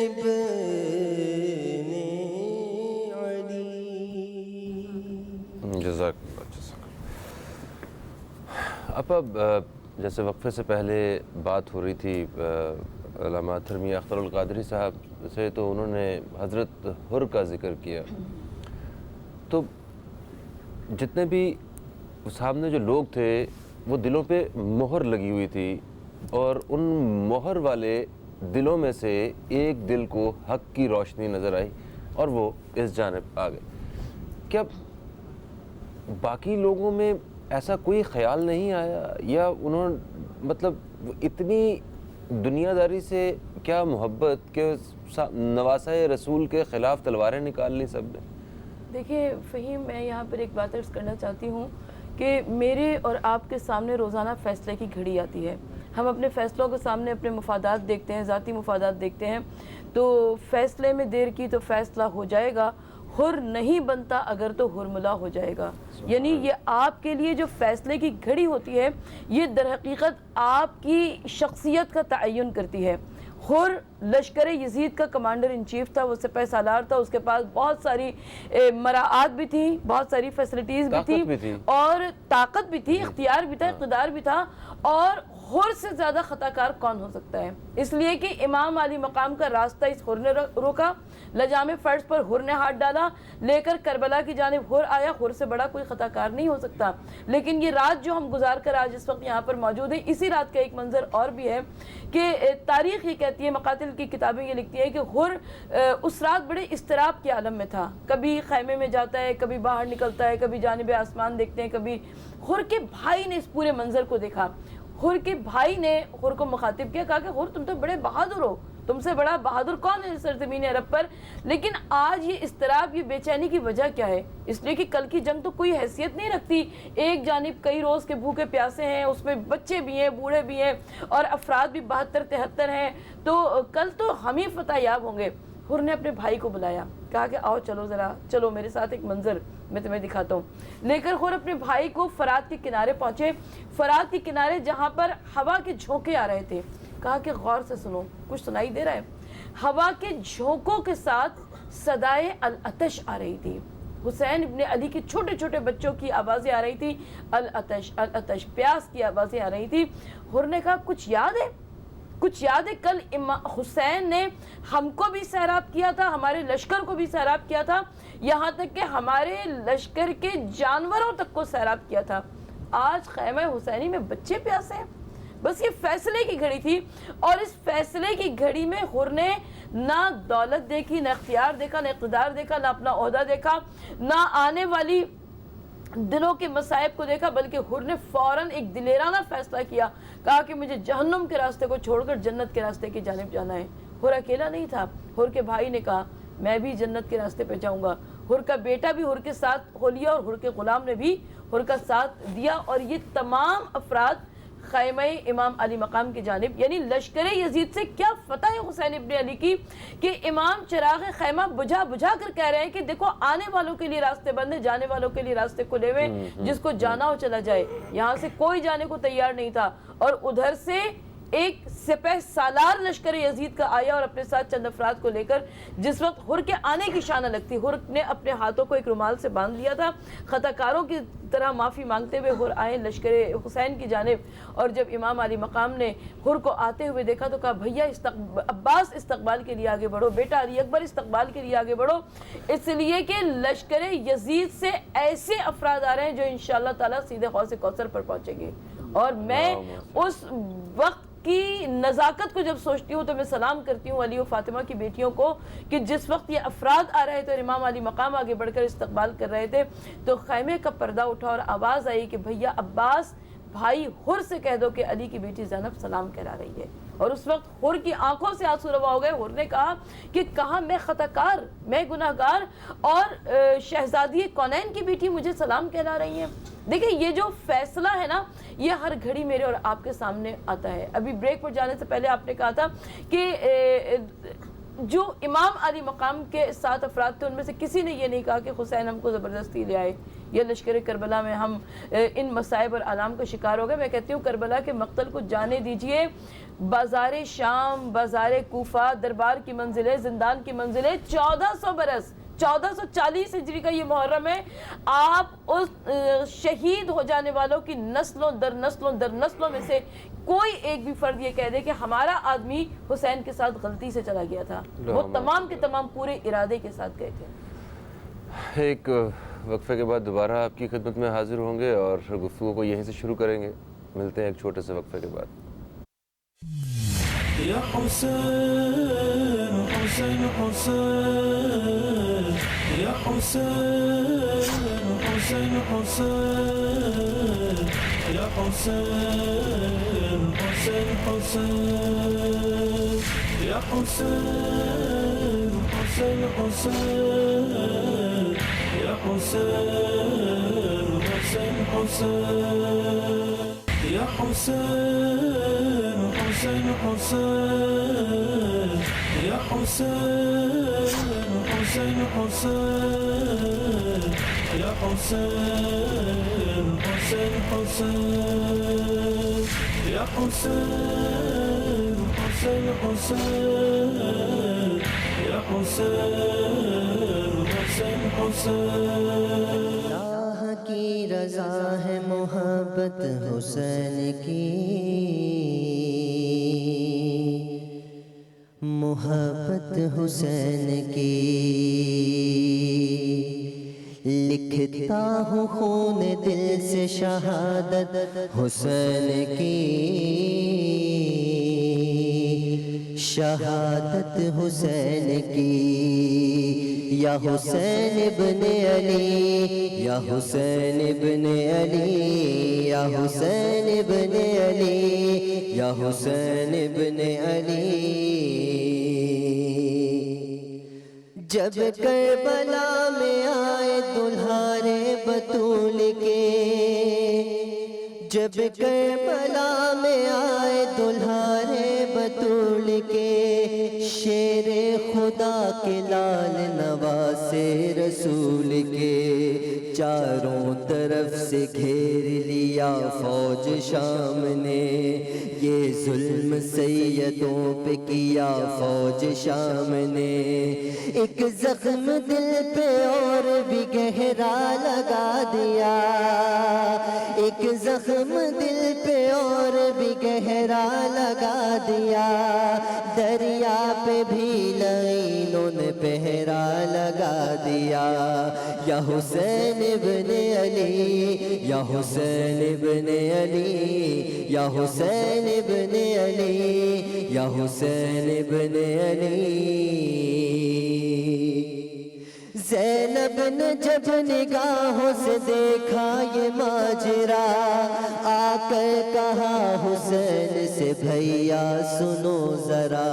G: ابن علی۔
B: جزاک اللہ۔ اب جیسے وقفے سے پہلے بات ہو رہی تھی علامہ اطہر میاں اختر القادری صاحب سے، تو انہوں نے حضرت حر کا ذکر کیا، تو جتنے بھی سامنے جو لوگ تھے وہ دلوں پہ مہر لگی ہوئی تھی، اور ان مہر والے دلوں میں سے ایک دل کو حق کی روشنی نظر آئی اور وہ اس جانب آ گئے۔ کیا باقی لوگوں میں ایسا کوئی خیال نہیں آیا، یا انہوں مطلب اتنی دنیا داری سے کیا محبت کہ نواسۂ رسول کے خلاف تلواریں نکال لی سب نے؟
D: دیکھیے فہیم، میں یہاں پر ایک بات عرض کرنا چاہتی ہوں کہ میرے اور آپ کے سامنے روزانہ فیصلے کی گھڑی آتی ہے، ہم اپنے فیصلوں کے سامنے اپنے مفادات دیکھتے ہیں، ذاتی مفادات دیکھتے ہیں، تو فیصلے میں دیر کی تو فیصلہ ہو جائے گا، حر نہیں بنتا اگر تو حرملا ہو جائے گا. یعنی یہ آپ کے لیے جو فیصلے کی گھڑی ہوتی ہے یہ در حقیقت آپ کی شخصیت کا تعین کرتی ہے. حر لشکر یزید کا کمانڈر ان چیف تھا، وہ سپہ سالار تھا، اس کے پاس بہت ساری مراعات بھی تھیں، بہت ساری فیسلٹیز بھی تھی اور طاقت بھی تھی، اختیار بھی تھا، اقتدار بھی تھا. اور حر سے زیادہ خطا کار کون ہو سکتا ہے؟ اس لیے کہ امام علی مقام کا راستہ اس حر نے روکا، لجام فرض پر حر نے ہاتھ ڈالا، لے کر کربلا کی جانب حر آیا. حر سے بڑا کوئی خطا کار نہیں ہو سکتا. لیکن یہ رات جو ہم گزار کر آج اس وقت یہاں پر موجود ہیں، اسی رات کا ایک منظر اور بھی ہے کہ تاریخ یہ کہتی ہے، مقاتل کی کتابیں یہ لکھتی ہے کہ حر اس رات بڑے اضطراب کے عالم میں تھا. کبھی خیمے میں جاتا ہے، کبھی باہر نکلتا ہے، کبھی جانب آسمان دیکھتے ہیں، کبھی. حر کے بھائی نے اس پورے منظر کو دیکھا. حر کے بھائی نے حر کو مخاطب کیا، کہا کہ حر تم تو بڑے بہادر ہو، تم سے بڑا بہادر کون ہے سرزمین عرب پر؟ لیکن آج یہ اضطراب، یہ بے چینی کی وجہ کیا ہے؟ اس لیے کہ کل کی جنگ تو کوئی حیثیت نہیں رکھتی. ایک جانب کئی روز کے بھوکے پیاسے ہیں، اس میں بچے بھی ہیں، بوڑھے بھی ہیں اور افراد بھی 72-73 ہیں، تو کل تو ہم ہی فتح یاب ہوں گے. حر نے اپنے بھائی کو بلایا، کہا کہ آؤ چلو ذرا، چلو میرے ساتھ ایک منظر میں تمہیں دکھاتا ہوں. لے کر حر اپنے بھائی کو فرات کے کنارے پہنچے. فرات کے کنارے جہاں پر ہوا کے جھونکے آ رہے تھے، کہا کہ غور سے سنو، کچھ سنائی دے رہا ہے؟ ہوا کے جھونکوں کے ساتھ صدائے العطش آ رہی تھی. حسین ابن علی کے چھوٹے چھوٹے بچوں کی آوازیں آ رہی تھی، العطش العطش، پیاس کی آوازیں آ رہی تھی. حر نے کہا کچھ یاد ہے؟ کچھ یاد ہے کل حسین نے ہم کو بھی سیراب کیا تھا، ہمارے لشکر کو بھی سیراب کیا تھا، یہاں تک کہ ہمارے لشکر کے جانوروں تک کو سیراب کیا تھا. آج خیمہ حسینی میں بچے پیاسے ہیں. بس یہ فیصلے کی گھڑی تھی، اور اس فیصلے کی گھڑی میں حر نے نہ دولت دیکھی، نہ اختیار دیکھا، نہ اقتدار دیکھا، نہ اپنا عہدہ دیکھا، نہ آنے والی دلوں کے مصائب کو دیکھا، بلکہ حر نے فوراً ایک دلیرانہ فیصلہ کیا. کہا کہ مجھے جہنم کے راستے کو چھوڑ کر جنت کے راستے کی جانب جانا ہے. حر اکیلا نہیں تھا، حر کے بھائی نے کہا میں بھی جنت کے راستے پہ جاؤں گا. حر کا بیٹا بھی حر کے ساتھ ہو لیا، اور حر کے غلام نے بھی حر کا ساتھ دیا. اور یہ تمام افراد خیمہ امام علی مقام کی جانب، یعنی لشکر یزید سے کیا فتح ہے حسین ابن علی کی کہ امام چراغ خیمہ بجھا بجھا کر کہہ رہے ہیں کہ دیکھو آنے والوں کے لیے راستے بند ہیں، جانے والوں کے لیے راستے کھلے ہوئے، جس کو جانا ہو چلا جائے. یہاں سے کوئی جانے کو تیار نہیں تھا، اور ادھر سے ایک سپہ سالار لشکر یزید کا آیا اور اپنے ساتھ چند افراد کو لے کر، جس وقت حر کے آنے کی شان الگ تھی. حر نے اپنے ہاتھوں کو ایک رومال سے باندھ لیا تھا، خطا کاروں کی طرح معافی مانگتے ہوئے حر آئے لشکر حسین کی جانب. اور جب امام علی مقام نے حر کو آتے ہوئے دیکھا تو کہا بھیا عباس استقبال کے لیے آگے بڑھو، بیٹا علی اکبر استقبال کے لیے آگے بڑھو، اس لیے کہ لشکر یزید سے ایسے افراد آ رہے ہیں جو انشاءاللہ تعالیٰ سیدھے حوض کوثر پر پہنچیں گے. اور میں اس وقت کی نزاکت کو جب سوچتی ہوں تو میں سلام کرتی ہوں علی و فاطمہ کی بیٹیوں کو کہ جس وقت یہ افراد آ رہے تھے اور امام علی مقام آگے بڑھ کر استقبال کر رہے تھے تو خیمے کا پردہ اٹھا اور آواز آئی کہ بھیا عباس بھائی حر سے کہہ دو کہ علی کی بیٹی زینب سلام کہلا رہی ہے. اور اس وقت حر کی آنکھوں سے آنسو روا ہو گئے. حر نے کہا کہ کہاں میں خطا کار، میں گناہ گار، اور شہزادی کونین کی بیٹی مجھے سلام کہلا رہی ہیں. دیکھیں یہ جو فیصلہ ہے نا یہ ہر گھڑی میرے اور آپ کے سامنے آتا ہے. ابھی بریک پر جانے سے پہلے آپ نے کہا تھا کہ جو امام علی مقام کے 7 افراد تھے ان میں سے کسی نے یہ نہیں کہا کہ حسین ہم کو زبردستی لے آئے یا لشکر کربلا میں ہم ان مصائب اور آلام کا شکار ہو گئے. میں کہتی ہوں کربلا کے مقتل کو جانے دیجئے. بازار شام، بازار کوفہ، دربار کی منزلیں، زندان کی منزلیں، 1400 برس 1440 ہجری کا یہ محرم ہے. آپ اس شہید ہو جانے والوں کی نسلوں در نسلوں میں سے کوئی ایک بھی فرد یہ کہہ دے کہ ہمارا آدمی حسین کے ساتھ غلطی سے چلا گیا تھا. وہ تمام کے تمام پورے ارادے کے ساتھ گئے تھے.
B: ایک وقفے کے بعد دوبارہ آپ کی خدمت میں حاضر ہوں گے اور گفتگو کو یہیں سے شروع کریں گے. ملتے ہیں ایک چھوٹے سے وقفے کے بعد.
A: یا حسین حسین حسین یا حسین حسین حسین یا حسین حسین حسین یا حسین حسین حسین یا حسین حسین حسین یا حسین حسين حسين يا حسين حسين حسين يا حسين حسين حسين يا حسين حسين حسين يا حسين حسين حسين
G: اللہ کی رضا ہے محبت حسین کی، محبت حسین کی، لکھتا ہوں خون دل سے شہادت حسین کی، شہادت حسین کی، یا حسین ابن علی، یا حسین ابن علی، یا حسین ابن علی، یا حسین ابن علی۔ جب کربلا میں آئے دلہارے بطول کے، جب کربلا میں آئے دلہارے بطول کے، شیر خدا کے لال نواسے رسول کے، چاروں طرف سے گھیر لیا فوج شام نے، یہ ظلم سیدوں پہ کیا فوج شام نے، ایک زخم دل پہ اور بھی گہرا لگا دیا، ایک زخم دل پہ اور بھی گہرا لگا دیا، دریا پہ بھی لعینوں نے پہرا لگا دیا، یا حسین ابن علی، یا حسین ابن علی، یا حسین ابن علی، یا حسین ابن علی۔ زینب نے جب نگاہوں سے دیکھا یہ ماجرا، آ کر کہا حسین سے بھیا سنو ذرا،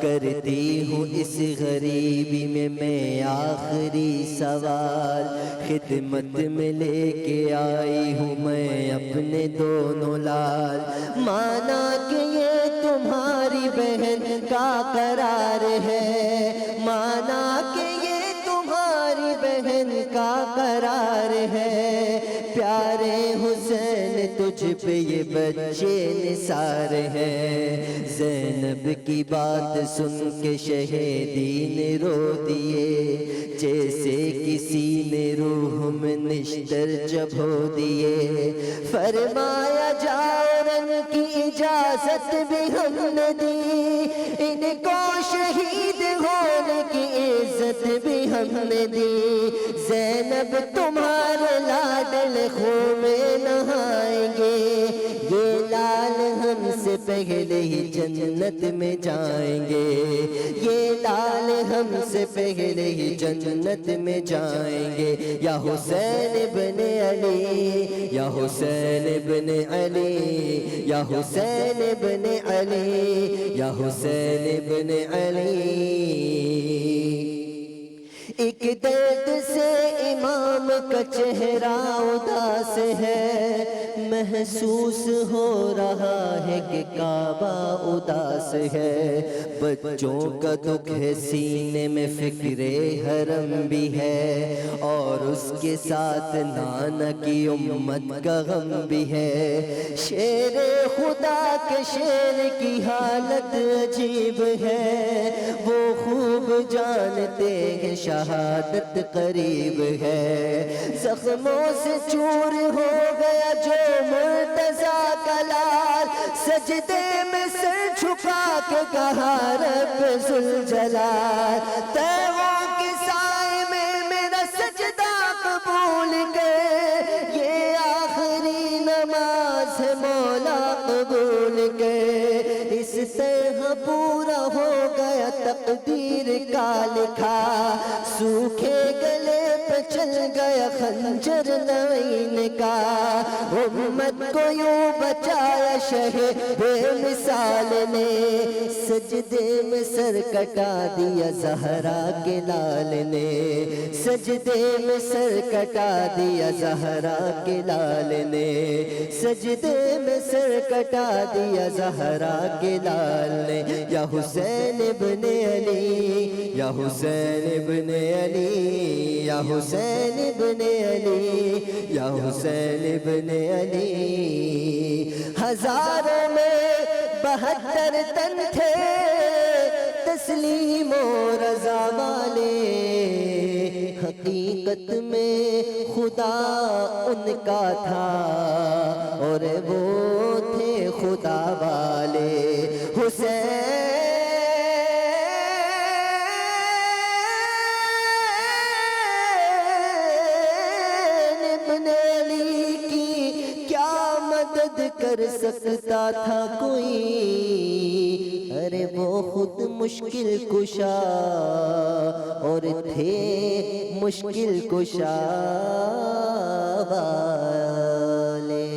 G: کرتی ہوں اس غریبی میں آخری سوال، خدمت میں لے کے آئی ہوں میں اپنے دونوں لال، مانا کہ یہ تمہاری بہن کا قرار ہے، مانا کہ بہن کا قرار ہے، پیارے حسین تجھ پہ یہ بچے نثار ہیں۔ زینب کی بات سن کے شہیدی نے رو دیے، جیسے کسی نے روح میں نشتر چبھو دیے، فرمایا جاؤ ان کی اجازت بھی ہم نے دی، ان کو شہید ہونے کی عزت بھی ہم نے دی، زینب تمہارے لاڈل خون میں نہائیں گے، یہ لال ہم سے پہلے ہی جنت میں جائیں گے، یہ لال ہم سے پہلے ہی جنت میں جائیں گے، یا حسین ابن علی، یا حسین ابن علی، یا حسین ابن علی، یا حسین ابن علی۔ ایک درد سے امام کا چہرہ اداس ہے، محسوس ہو رہا ہے کہ کعبہ اداس ہے، بچوں کا دکھ ہے سینے میں فکر حرم بھی ہے، اور اس کے ساتھ نانا کی امت کا غم بھی ہے، شیر خدا کے شیر کی حالت عجیب ہے، وہ خوب جانتے ہیں شہادت قریب ہے، زخموں سے چور ہو گیا جو مرتضیٰ کا لال، سجدے میں سر جھکا کے کہا رب ذوالجلال، تیغوں کے سائے میں میرا سجدہ قبول کر، یہ آخری نماز ہے مولا قبول کر، اس طرح پورا ہو گیا تقدیر کا لکھا، سوکھے گلے پہ چل گیا خنجر نعین کا، امت کو یوں بچایا شہ بے مثال نے، سجدے میں سر کٹا دیا زہرا کے لال نے، سجدے میں سر کٹا دیا زہرا کے لال نے، سجدے میں سر کٹا دیا زہرا کے لال نے، یا حسین ابن علی، یا حسین ابن علی، یا حسین ابن علی، یا حسین ابن علی۔ ہزاروں میں 72 تن تھے تسلیم و رضا والے، حقیقت میں خدا ان کا تھا اور وہ تھے خدا والے۔ حسین ابن علی کی کیا مدد کر سکتا تھا کوئی، ارے وہ خود مشکل کشا اور تھے مشکل کشا والے۔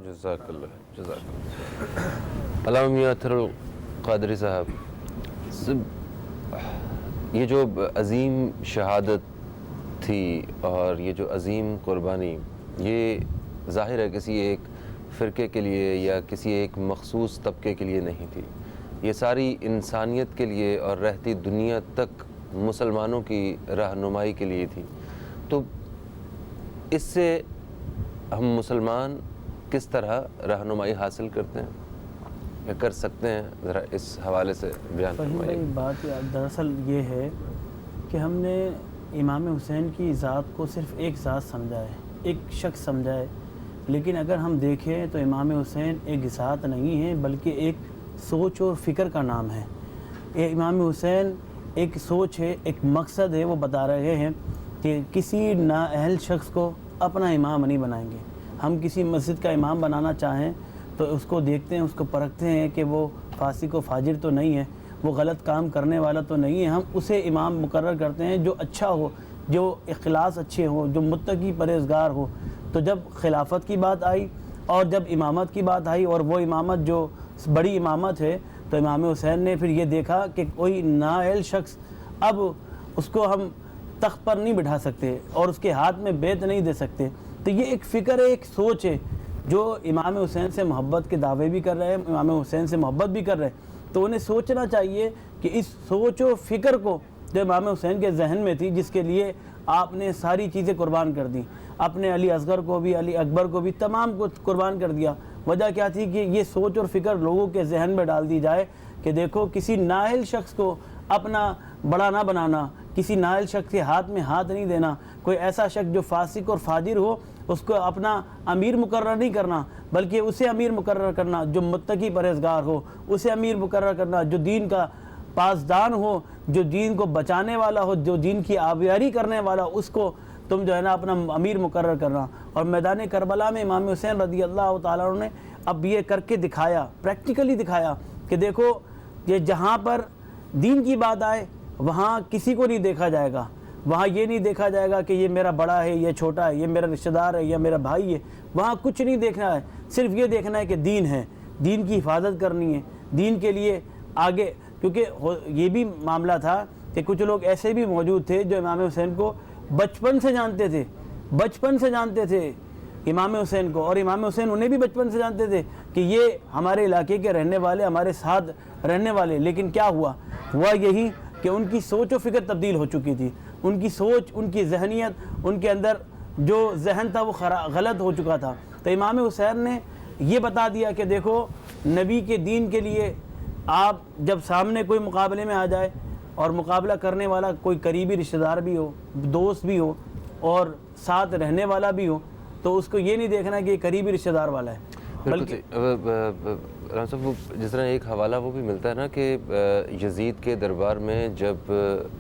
B: جزاک اللہ، جزاک اللہ۔ علامہ میاں اطہر القادری صاحب، یہ جو عظیم شہادت تھی اور یہ جو عظیم قربانی، یہ ظاہر ہے کسی ایک فرقے کے لیے یا کسی ایک مخصوص طبقے کے لیے نہیں تھی، یہ ساری انسانیت کے لیے اور رہتی دنیا تک مسلمانوں کی رہنمائی کے لیے تھی۔ تو اس سے ہم مسلمان کس طرح رہنمائی حاصل کرتے ہیں یا کر سکتے ہیں، ذرا اس حوالے سے بیان فرمائیے۔
F: بات دراصل یہ ہے کہ ہم نے امام حسین کی ذات کو صرف ایک ذات سمجھا ہے، ایک شخص سمجھا ہے، لیکن اگر ہم دیکھیں تو امام حسین ایک ذات نہیں ہے بلکہ ایک سوچ اور فکر کا نام ہے۔ یہ امام حسین ایک سوچ ہے، ایک مقصد ہے، وہ بتا رہے ہیں کہ کسی نااہل شخص کو اپنا امام نہیں بنائیں گے۔ ہم کسی مسجد کا امام بنانا چاہیں تو اس کو دیکھتے ہیں، اس کو پرکھتے ہیں کہ وہ فاسق و فاجر تو نہیں ہے، وہ غلط کام کرنے والا تو نہیں ہے، ہم اسے امام مقرر کرتے ہیں جو اچھا ہو، جو اخلاص اچھے ہو، جو متقی پرہیزگار ہو۔ تو جب خلافت کی بات آئی اور جب امامت کی بات آئی اور وہ امامت جو بڑی امامت ہے، تو امام حسین نے پھر یہ دیکھا کہ کوئی نااہل شخص، اب اس کو ہم تخت پر نہیں بٹھا سکتے اور اس کے ہاتھ میں بیعت نہیں دے سکتے۔ تو یہ ایک فکر ہے، ایک سوچ ہے، جو امام حسین سے محبت کے دعوے بھی کر رہے ہیں، امام حسین سے محبت بھی کر رہے ہیں، تو انہیں سوچنا چاہیے کہ اس سوچ و فکر کو جو امام حسین کے ذہن میں تھی، جس کے لیے آپ نے ساری چیزیں قربان کر دیں، اپنے علی اصغر کو بھی، علی اکبر کو بھی، تمام کو قربان کر دیا۔ وجہ کیا تھی کہ یہ سوچ اور فکر لوگوں کے ذہن میں ڈال دی جائے کہ دیکھو کسی نااہل شخص کو اپنا بڑا نہ بنانا، کسی نااہل شخص کے ہاتھ میں ہاتھ نہیں دینا، کوئی ایسا شخص جو فاسق اور فاجر ہو اس کو اپنا امیر مقرر نہیں کرنا، بلکہ اسے امیر مقرر کرنا جو متقی پرہیزگار ہو، اسے امیر مقرر کرنا جو دین کا پاسدان ہو، جو دین کو بچانے والا ہو، جو دین کی آبیاری کرنے والا، اس کو تم جو ہے نا اپنا امیر مقرر کرنا۔ اور میدان کربلا میں امام حسین رضی اللہ تعالیٰ عنہ نے اب یہ کر کے دکھایا، پریکٹیکلی دکھایا کہ دیکھو یہ جہاں پر دین کی بات آئے وہاں کسی کو نہیں دیکھا جائے گا، وہاں یہ نہیں دیکھا جائے گا کہ یہ میرا بڑا ہے، یہ چھوٹا ہے، یہ میرا رشتہ دار ہے یا میرا بھائی ہے، وہاں کچھ نہیں دیکھنا ہے، صرف یہ دیکھنا ہے کہ دین ہے، دین کی حفاظت کرنی ہے، دین کے لیے آگے۔ کیونکہ یہ بھی معاملہ تھا کہ کچھ لوگ ایسے بھی موجود تھے جو امام حسین کو بچپن سے جانتے تھے، بچپن سے جانتے تھے امام حسین کو، اور امام حسین انہیں بھی بچپن سے جانتے تھے کہ یہ ہمارے علاقے کے رہنے والے، ہمارے ساتھ رہنے والے۔ لیکن کیا ہوا یہی کہ ان کی سوچ و فکر تبدیل ہو چکی تھی، ان کی سوچ، ان کی ذہنیت، ان کے اندر جو ذہن تھا وہ غلط ہو چکا تھا۔ تو امام حسین نے یہ بتا دیا کہ دیکھو نبی کے دین کے لیے آپ جب سامنے کوئی مقابلے میں آ جائے اور مقابلہ کرنے والا کوئی قریبی رشتہ دار بھی ہو، دوست بھی ہو اور ساتھ رہنے والا بھی ہو، تو اس کو یہ نہیں دیکھنا کہ یہ قریبی رشتہ دار والا ہے، بلکہ
B: رحمان صاحب جس طرح ایک حوالہ وہ بھی ملتا ہے نا کہ یزید کے دربار میں جب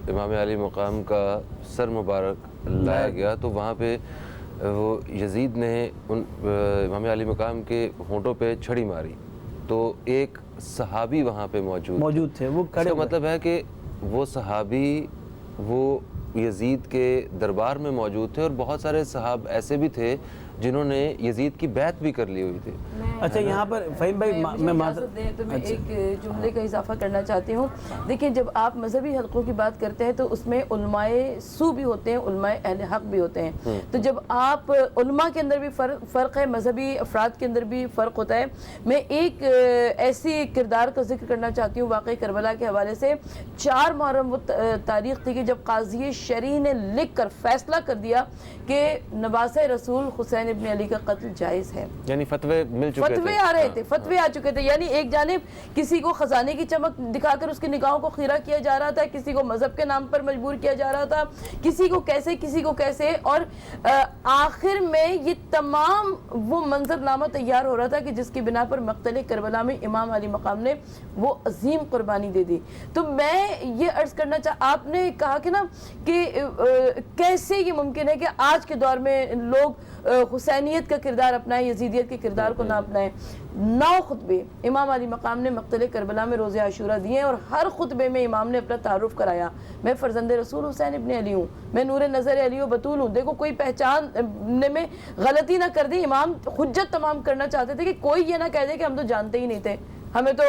B: امام علی مقام کا سر مبارک لایا گیا تو وہاں پہ وہ یزید نے ان امام علی مقام کے ہونٹوں پہ چھڑی ماری تو ایک صحابی وہاں پہ
F: موجود تھے، وہ
B: اس
F: کھڑے
B: کا
F: ہوئے۔
B: مطلب ہے کہ وہ صحابی وہ یزید کے دربار میں موجود تھے، اور بہت سارے صحاب ایسے بھی تھے جنہوں نے یزید کی بیعت بھی کر لی ہوئی تھی۔
F: اچھا یہاں پر فہیم بھائی
D: میں اجازت دیں تو میں ایک جملے کا اضافہ کرنا چاہتی ہوں۔ دیکھیں جب آپ مذہبی حلقوں کی بات کرتے ہیں تو اس میں علماء سو بھی ہوتے ہیں، علماء اہل حق بھی ہوتے ہیں، تو جب آپ علماء کے اندر بھی فرق ہے، مذہبی افراد کے اندر بھی فرق ہوتا ہے۔ میں ایک ایسی کردار کا ذکر کرنا چاہتی ہوں واقعی کربلا کے حوالے سے۔ 4 محرم وہ تاریخ تھی کہ جب قاضی شرعی نے لکھ کر فیصلہ کر دیا کہ نواسۂ رسول حسین ابن علی کا قتل جائز ہے،
B: یعنی فتوے مل چکے تھے،
D: فتوے آ رہے تھے، فتوے آ چکے تھے، یعنی ایک جانب کسی کو خزانے کی چمک دکھا کر اس کی نگاہوں کو خیرہ کیا جا رہا تھا، کسی کو مذہب کے نام پر مجبور کیا جا رہا تھا، کسی کو کیسے، اور آخر میں یہ تمام وہ منظرنامہ تیار ہو رہا تھا کہ جس کی بنا پر مقتل کربلا میں امام علی مقام نے وہ عظیم قربانی دے دی۔ تو میں یہ عرض کرنا آپ نے کہا کہ نا کہ کیسے یہ ممکن ہے کہ آج کے دور میں لوگ حسینیت کا کردار اپنائیں، یزیدیت کے کردار کو نہ اپنائیں۔ 9 خطبے امام علی مقام نے مقتل کربلا میں روز عاشورہ دیے، اور ہر خطبے میں امام نے اپنا تعارف کرایا، میں فرزند رسول حسین ابن علی ہوں، میں نور نظر علی و بطول ہوں۔ دیکھو کوئی پہچاننے میں غلطی نہ کر دی، امام حجت تمام کرنا چاہتے تھے کہ کوئی یہ نہ کہہ دے کہ ہم تو جانتے ہی نہیں تھے، ہمیں تو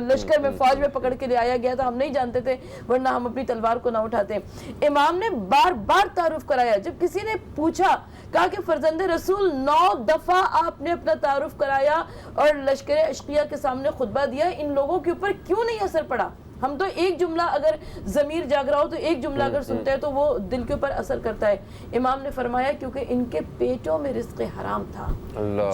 D: لشکر میں فوج میں پکڑ کے لے آیا گیا تھا، ہم نہیں جانتے تھے، ورنہ ہم اپنی تلوار کو نہ اٹھاتے۔ امام نے بار بار تعارف کرایا۔ جب کسی نے پوچھا، کہا کہ فرزند رسول 9 دفعہ آپ نے اپنا تعارف کرایا اور لشکر اشقیہ کے سامنے خطبہ دیا، ان لوگوں کے اوپر کیوں نہیں اثر پڑا؟ ہم تو ایک جملہ اگر ضمیر جاگ رہا ہو تو ایک جملہ اگر سنتے ہیں تو وہ دل کے اوپر اثر کرتا ہے۔ امام نے فرمایا کیونکہ ان کے پیٹوں میں رزق حرام تھا۔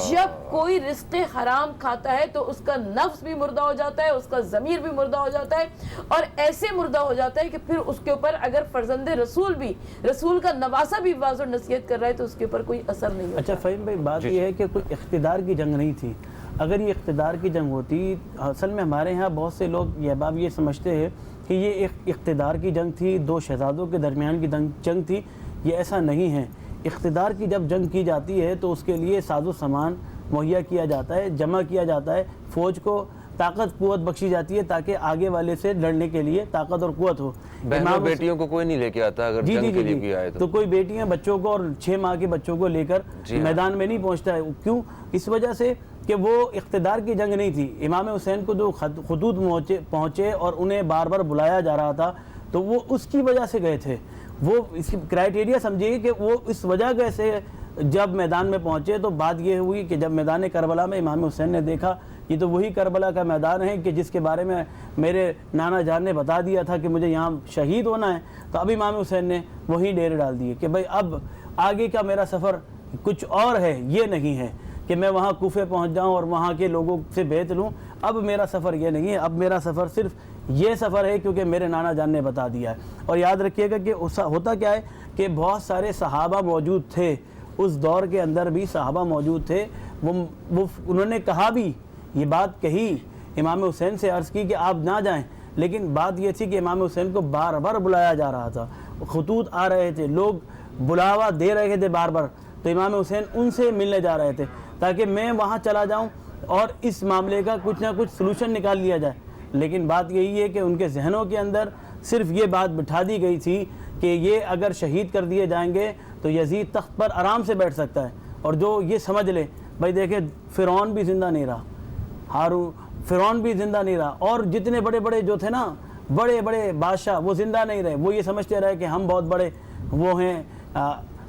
D: جب کوئی رزق حرام کھاتا ہے تو اس کا نفس بھی مردہ ہو جاتا ہے، اس کا ضمیر بھی مردہ ہو جاتا ہے، اور ایسے مردہ ہو جاتا ہے کہ پھر اس کے اوپر اگر فرزند رسول بھی، رسول کا نواسہ بھی واعظ اور نصیحت کر رہا ہے تو اس کے اوپر کوئی اثر نہیں ہوتا۔
F: اچھا فہیم بھائی بات یہ ہے کہ کوئی اقتدار کی جنگ نہیں تھی۔ اگر یہ اقتدار کی جنگ ہوتی، اصل میں ہمارے ہاں بہت سے لوگ یہ باب یہ سمجھتے ہیں کہ یہ ایک اقتدار کی جنگ تھی، 2 شہزادوں کے درمیان کی جنگ تھی، یہ ایسا نہیں ہے۔ اقتدار کی جب جنگ کی جاتی ہے تو اس کے لیے ساز و سامان مہیا کیا جاتا ہے، جمع کیا جاتا ہے، فوج کو طاقت قوت بخشی جاتی ہے تاکہ آگے والے سے لڑنے کے لیے طاقت اور قوت ہو۔
B: بہنوں بیٹیوں کو کوئی نہیں لے کے آتا اگر جنگ کے لیے بھی آئے
F: تو کوئی بیٹیاں بچوں کو اور 6 ماہ کے بچوں کو لے کر میدان میں نہیں پہنچتا ہے۔ کیوں؟ اس وجہ سے کہ وہ اقتدار کی جنگ نہیں تھی۔ امام حسین کو جو خطوط پہنچے اور انہیں بار بار بلایا جا رہا تھا تو وہ اس کی وجہ سے گئے تھے۔ وہ اس کی کرائٹیریا سمجھیے کہ وہ اس وجہ سے جب میدان میں پہنچے تو بات یہ ہوئی کہ جب میدان کربلا میں امام حسین نے دیکھا یہ تو وہی کربلا کا میدان ہے کہ جس کے بارے میں میرے نانا جان نے بتا دیا تھا کہ مجھے یہاں شہید ہونا ہے، تو اب امام حسین نے وہی ڈیرے ڈال دیے کہ بھائی اب آگے کا میرا سفر کچھ اور ہے، یہ نہیں ہے کہ میں وہاں کوفے پہنچ جاؤں اور وہاں کے لوگوں سے بیعت لوں، اب میرا سفر یہ نہیں ہے، اب میرا سفر صرف یہ سفر ہے کیونکہ میرے نانا جان نے بتا دیا ہے۔ اور یاد رکھیے گا کہ ہوتا کیا ہے کہ بہت سارے صحابہ موجود تھے، اس دور کے اندر بھی صحابہ موجود تھے، وہ انہوں نے کہا بھی، یہ بات کہی، امام حسین سے عرض کی کہ آپ نہ جائیں، لیکن بات یہ تھی کہ امام حسین کو بار بار بلایا جا رہا تھا، خطوط آ رہے تھے، لوگ بلاوا دے رہے تھے بار بار، تو امام حسین ان سے ملنے جا رہے تھے تاکہ میں وہاں چلا جاؤں اور اس معاملے کا کچھ نہ کچھ سلوشن نکال لیا جائے۔ لیکن بات یہی ہے کہ ان کے ذہنوں کے اندر صرف یہ بات بٹھا دی گئی تھی کہ یہ اگر شہید کر دیے جائیں گے تو یزید تخت پر آرام سے بیٹھ سکتا ہے، اور جو یہ سمجھ لے بھائی دیکھیں فرعون بھی زندہ نہیں رہا، فرعون بھی زندہ نہیں رہا، اور جتنے بڑے بڑے جو تھے نا بڑے بڑے بادشاہ وہ زندہ نہیں رہے، وہ یہ سمجھتے رہے کہ ہم بہت بڑے وہ ہیں،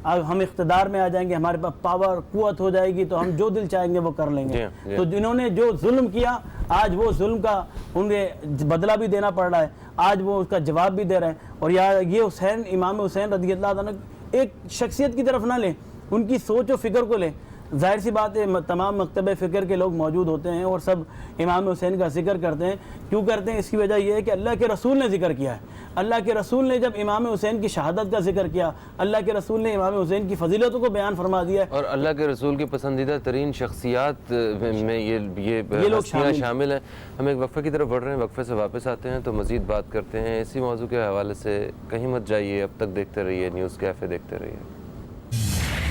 F: ہم اقتدار میں آ جائیں گے، ہمارے پاس پاور قوت ہو جائے گی تو ہم جو دل چاہیں گے وہ کر لیں گے۔ تو جنہوں نے جو ظلم کیا آج وہ ظلم کا انہیں بدلہ بھی دینا پڑ رہا ہے، آج وہ اس کا جواب بھی دے رہے ہیں۔ اور یہ حسین، امام حسین رضی اللہ عنہ ایک شخصیت کی طرف نہ لیں، ان کی سوچ و فکر کو لیں۔ ظاہر سی بات ہے تمام مکتب فکر کے لوگ موجود ہوتے ہیں اور سب امام حسین کا ذکر کرتے ہیں، کیوں کرتے ہیں؟ اس کی وجہ یہ ہے کہ اللہ کے رسول نے ذکر کیا ہے، اللہ کے رسول نے جب امام حسین کی شہادت کا ذکر کیا، اللہ کے رسول نے امام حسین کی فضیلتوں کو بیان فرما دیا ہے،
B: اور اللہ کے رسول کی پسندیدہ ترین شخصیات میں یہ ہستیاں شامل ہیں۔ ہم ایک وقفے کی طرف بڑھ رہے ہیں، وقفے سے واپس آتے ہیں تو مزید بات کرتے ہیں اسی موضوع کے حوالے سے۔ کہیں مت جائیے، اب تک دیکھتے رہیے نیوز کیفے، دیکھتے رہیے۔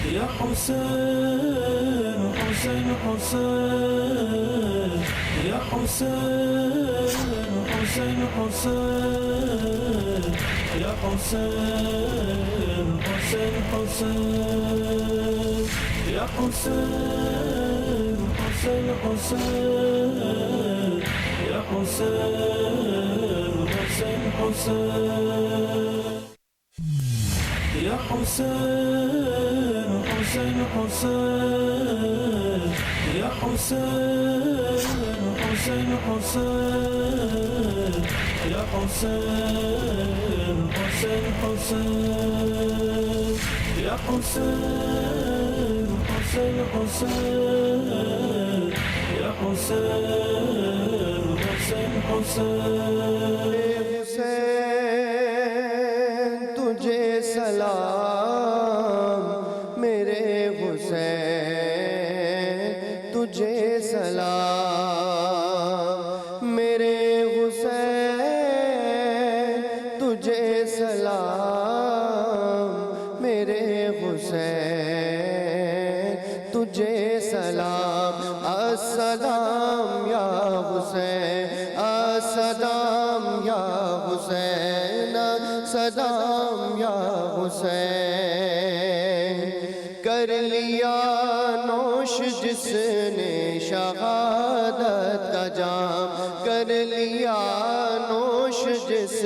A: يا حسين حسين حسين يا يا حسين حسين حسين يا حسين حسين حسين يا حسين حسين حسين يا حسين حسين حسين يا حسين حسين حسين يا حسين حسين حسين يا حسين حسين حسين يا حسين حسين حسين يا حسين حسين حسين
E: حسین تجھے سلام میرے حسین تجھے سلام میرے حسین تجھے سلام میرے حسین تجھے سلام السلام یا حسین السلام یا حسین السلام یا حسین کر لیا نوش جس نے شہادت کا جام کر لیا نوش جس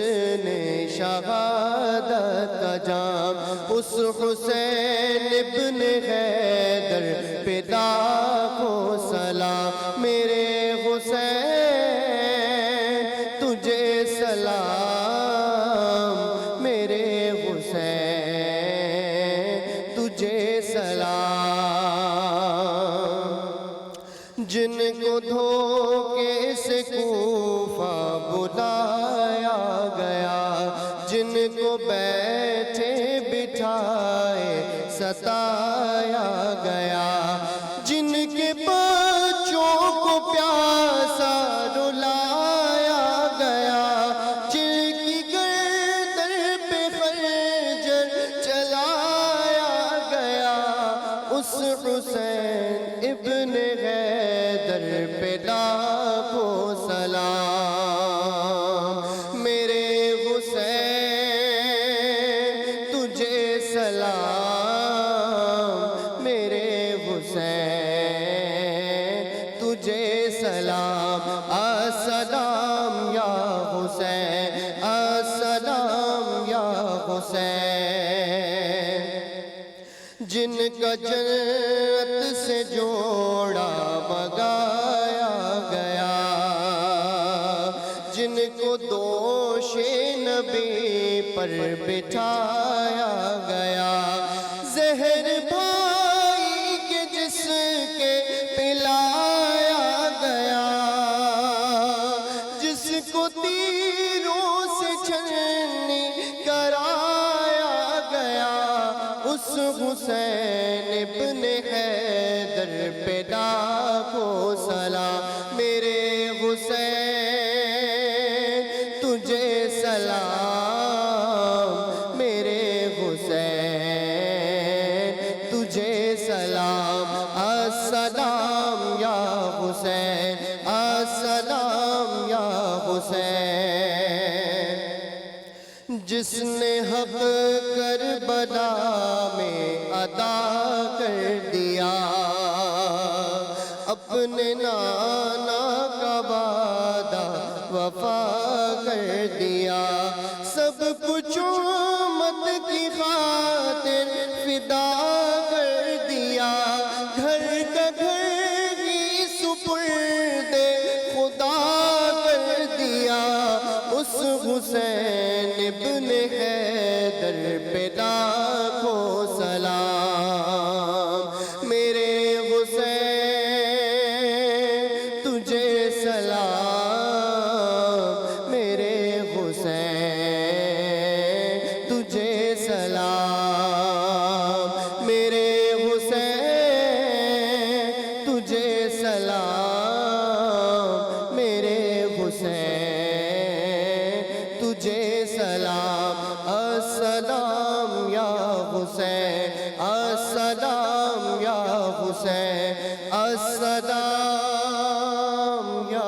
E: نے شہادت کا جام اس حسین ابن حیدر پدا کو سلام میرے حسین تجھے سلام میرے حسین تجھے سلام جن کو دھوکے سے کوفہ بلایا گیا جن کو بیٹھے بٹھائے ستایا گیا جن کے بچوں کو پیاسا رلایا گیا جن کی گردن پہ خنجر چلایا گیا اس حسین ابن حیدر پہ لاکھوں سلام میرے حسین تجھے سلام میرے حسین تجھے سلام السلام یا حسین السلام یا حسین جن کا جنت سے جوڑا بگایا گیا جن کو دوش نبی پر بٹھایا گیا زہر بھائی کے جس کے پلایا گیا جس کو تیروں سے چھلنی کرایا گیا اس حسین ابن حیدر پہ لاکھوں سلام میرے حسین تجھے سلام میرے حسین تجھے سلام السلام یا حسین السلام یا حسین جس نے حق کربلا میں ادا کر دیا اپنے نانا کا وعدہ وفا کر دیا سب کچھ امت کی خاطر فدا کر دیا گھر کا گھر ہی سپرد خدا کر دیا اس حسین ابن حیدر پہ لاکھوں سلام میرے حسین تجھے سلام میرے حسین تجھے سلام میرے حسین تجھے سلام میرے حسین تجھے سلام السلام یا حسین السلام یا حسین السلام یا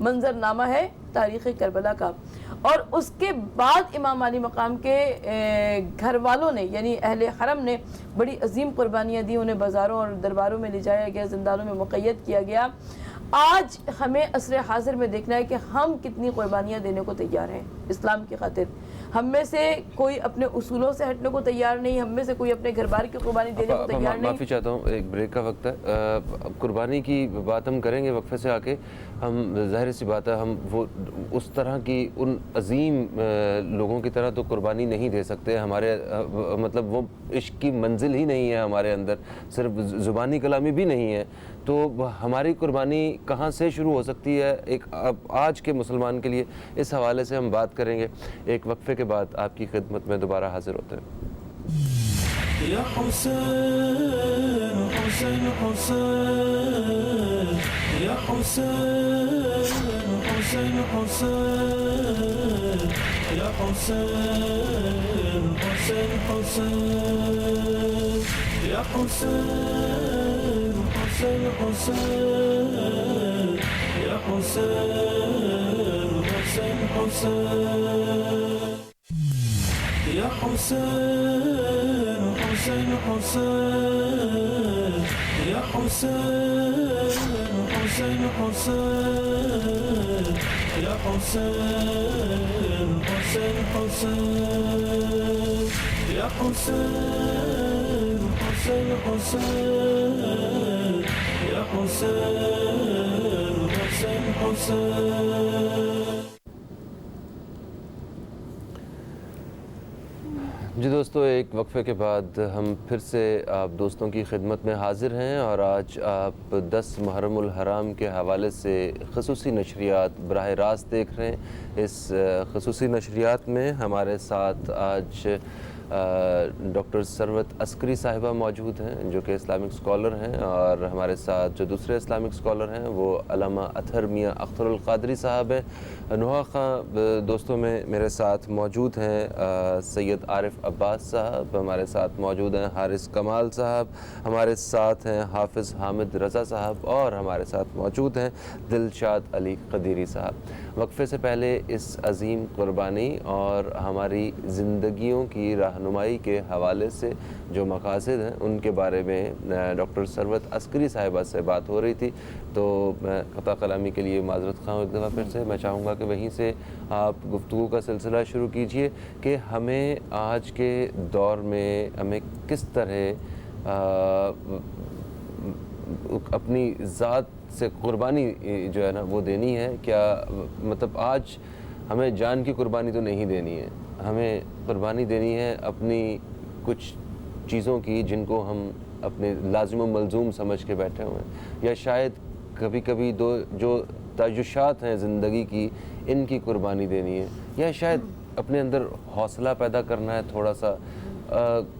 D: منظر نامہ ہے تاریخ کربلا کا. اور اس کے بعد امام علی مقام کے گھر والوں نے یعنی اہل حرم نے بڑی عظیم قربانیاں دی. انہیں بازاروں اور درباروں میں لے جایا گیا, زندانوں میں مقید کیا گیا. آج ہمیں عصر حاضر میں دیکھنا ہے کہ ہم کتنی قربانیاں دینے کو تیار ہیں اسلام کی خاطر. ہم میں سے کوئی اپنے اصولوں سے ہٹنے کو تیار نہیں, ہم میں سے کوئی اپنے گھر بار کی قربانی دینے کو تیار نہیں.
B: معافی چاہتا ہوں, ایک بریک کا وقت ہے. قربانی کی بات ہم کریں گے وقفے سے آ کے. ہم ظاہر سی بات ہے ہم وہ اس طرح کی ان عظیم لوگوں کی طرح تو قربانی نہیں دے سکتے. ہمارے مطلب وہ عشق کی منزل ہی نہیں ہے ہمارے اندر, صرف زبانی کلامی بھی نہیں ہے. تو ہماری قربانی کہاں سے شروع ہو سکتی ہے ایک آج کے مسلمان کے لیے, اس حوالے سے ہم بات کریں گے. ایک وقفے کے بعد آپ کی خدمت میں دوبارہ حاضر ہوتے ہیں.
A: يا حسين حسين حسين يا حسين حسين حسين يا حسين حسين حسين يا حسين حسين حسين يا حسين حسين حسين يا حسين حسين حسين يا حسين حسين حسين يا حسين حسين حسين يا حسين حسين حسين يا حسين حسين حسين.
B: جی دوستو, ایک وقفے کے بعد ہم پھر سے آپ دوستوں کی خدمت میں حاضر ہیں, اور آج آپ 10 محرم الحرام کے حوالے سے خصوصی نشریات براہ راست دیکھ رہے ہیں. اس خصوصی نشریات میں ہمارے ساتھ آج ڈاکٹر ثروت عسکری صاحبہ موجود ہیں جو کہ اسلامک اسکالر ہیں, اور ہمارے ساتھ جو دوسرے اسلامک اسکالر ہیں وہ علامہ اطہر میاں اختر القادری صاحب ہیں. نوحہ خاں دوستوں میں میرے ساتھ موجود ہیں سید عارف عباس صاحب, ہمارے ساتھ موجود ہیں حارث کمال صاحب, ہمارے ساتھ ہیں حافظ حامد رضا صاحب, اور ہمارے ساتھ موجود ہیں دلشاد علی قدیری صاحب. وقفے سے پہلے اس عظیم قربانی اور ہماری زندگیوں کی رہنمائی کے حوالے سے جو مقاصد ہیں ان کے بارے میں ڈاکٹر ثروت عسکری صاحبہ سے بات ہو رہی تھی. تو میں قطع کلامی کے لیے معذرت خواہ ایک دفعہ پھر سے. میں چاہوں گا کہ وہیں سے آپ گفتگو کا سلسلہ شروع کیجئے کہ ہمیں آج کے دور میں ہمیں کس طرح اپنی ذات سے قربانی جو ہے نا وہ دینی ہے. کیا مطلب آج ہمیں جان کی قربانی تو نہیں دینی ہے, ہمیں قربانی دینی ہے اپنی کچھ چیزوں کی جن کو ہم اپنے لازم و ملزوم سمجھ کے بیٹھے ہوئے ہیں, یا شاید کبھی کبھی جو تعیشات ہیں زندگی کی ان کی قربانی دینی ہے, یا شاید اپنے اندر حوصلہ پیدا کرنا ہے تھوڑا سا.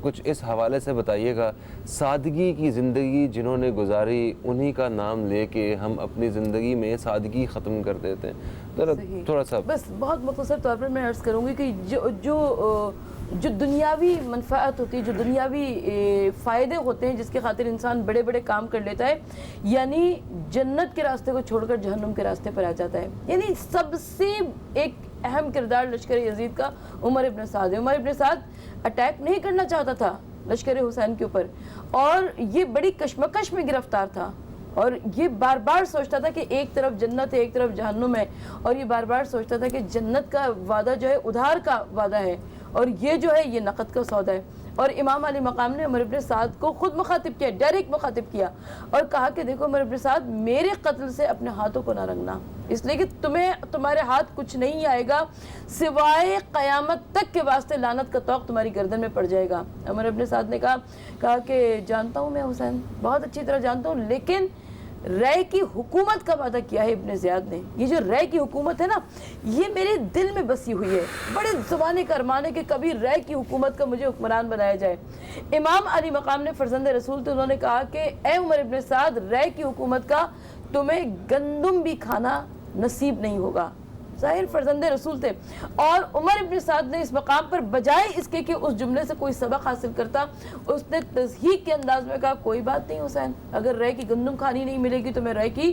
B: کچھ اس حوالے سے بتائیے گا. سادگی کی زندگی جنہوں نے گزاری انہی کا نام لے کے ہم اپنی زندگی میں سادگی ختم کر دیتے ہیں. تھوڑا سا
D: بس بہت مختصر طور پر میں عرض کروں گی کہ جو دنیاوی منفعت ہوتی ہے, جو دنیاوی فائدے ہوتے ہیں جس کے خاطر انسان بڑے بڑے کام کر لیتا ہے, یعنی جنت کے راستے کو چھوڑ کر جہنم کے راستے پر آ جاتا ہے. یعنی سب سے ایک اہم کردار لشکر یزید کا عمر ابن سعد ہے. عمر ابن سعد اٹیک نہیں کرنا چاہتا تھا لشکر حسین کے اوپر, اور یہ بڑی کشمکش میں گرفتار تھا, اور یہ بار بار سوچتا تھا کہ ایک طرف جنت ہے ایک طرف جہنم ہے, اور یہ بار بار سوچتا تھا کہ جنت کا وعدہ جو ہے ادھار کا وعدہ ہے, اور یہ جو ہے یہ نقد کا سودا ہے. اور امام علی مقام نے عمر ابن سعد کو خود مخاطب کیا, ڈائریکٹ مخاطب کیا, اور کہا کہ دیکھو عمر ابن سعد, میرے قتل سے اپنے ہاتھوں کو نہ رنگنا, اس لیے کہ تمہارے ہاتھ کچھ نہیں آئے گا سوائے قیامت تک کے واسطے لعنت کا طوق تمہاری گردن میں پڑ جائے گا. عمر ابن سعد نے کہا کہ جانتا ہوں میں حسین, بہت اچھی طرح جانتا ہوں, لیکن رائے کی حکومت کا وعدہ کیا ہے ابن زیاد نے. یہ جو رائے کی حکومت ہے نا, یہ میرے دل میں بسی ہوئی ہے, بڑے زمانے کا ارمان ہے کہ کبھی رائے کی حکومت کا مجھے حکمران بنایا جائے. امام علی مقام نے فرزند رسول تو انہوں نے کہا کہ اے عمر ابن سعد, رائے کی حکومت کا تمہیں گندم بھی کھانا نصیب نہیں ہوگا. ظاہر فرزند رسول تھے, اور عمر ابن سعد نے اس مقام پر بجائے اس کے کہ اس جملے سے کوئی سبق حاصل کرتا, اس نے تضحیق کے انداز میں کہا کوئی بات نہیں حسین, اگر رائے کی گندم کھانی نہیں ملے گی تو میں رائے کی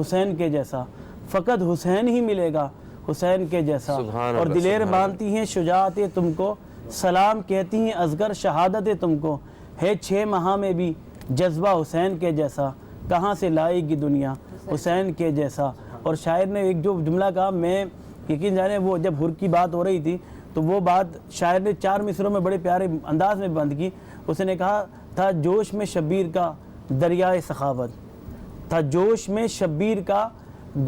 F: حسین کے جیسا، فقط حسین ہی ملے گا حسین کے جیسا،
B: سبحان
F: اور
B: اللہ،
F: دلیر
B: سبحان
F: مانتی ہیں شجاعتیں تم کو، سلام کہتی ہیں ازگر شہادتیں تم کو، ہے 6 ماہ میں بھی جذبہ حسین کے جیسا، کہاں سے لائے گی دنیا حسین کے جیسا۔ اور شاعر نے ایک جو جملہ کہا، میں یقین جانے وہ جب حر کی بات ہو رہی تھی تو وہ بات شاعر نے 4 مصروں میں بڑے پیارے انداز میں بند کی۔ اس نے کہا تھا جوش میں شبیر کا دریائے سخاوت، تھا جوش میں شبیر کا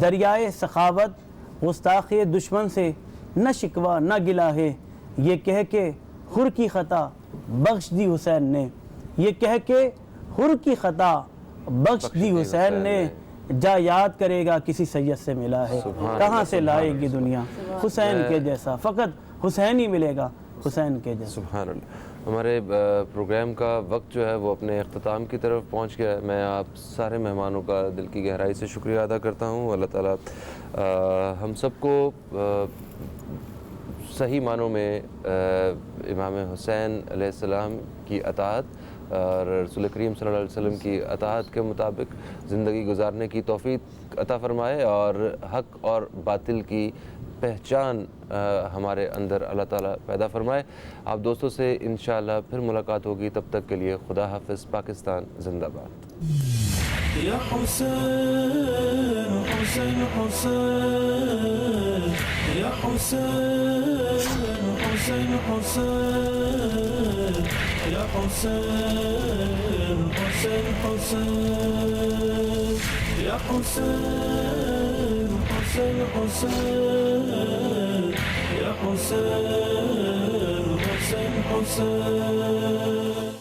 F: دریائے سخاوت، گستاخ دشمن سے نہ شکوہ نہ گلہ ہے، یہ کہہ کے حر کی خطا بخش دی حسین نے، یہ کہہ کے حر کی خطا بخش دی حسین نے، جا یاد کرے گا کسی سید سے ملا ہے، کہاں سے لائے گی دنیا حسین کے جیسا، فقط حسین ہی ملے گا حسین کے جیسا۔
B: سبحان اللہ۔ ہمارے پروگرام کا وقت جو ہے وہ اپنے اختتام کی طرف پہنچ گیا ہے۔ میں آپ سارے مہمانوں کا دل کی گہرائی سے شکریہ ادا کرتا ہوں۔ اللہ تعالیٰ ہم سب کو صحیح معنوں میں امام حسین علیہ السلام کی اطاعت اور رسول کریم صلی اللہ علیہ وسلم کی اطاعت کے مطابق زندگی گزارنے کی توفیق عطا فرمائے، اور حق اور باطل کی پہچان ہمارے اندر اللہ تعالیٰ پیدا فرمائے۔ آپ دوستوں سے انشاءاللہ پھر ملاقات ہوگی، تب تک کے لیے خدا حافظ۔ پاکستان زندہ باد۔
A: يا حسين حسين حسين يا حسين حسين حسين يا حسين حسين حسين يا حسين حسين حسين يا حسين حسين حسين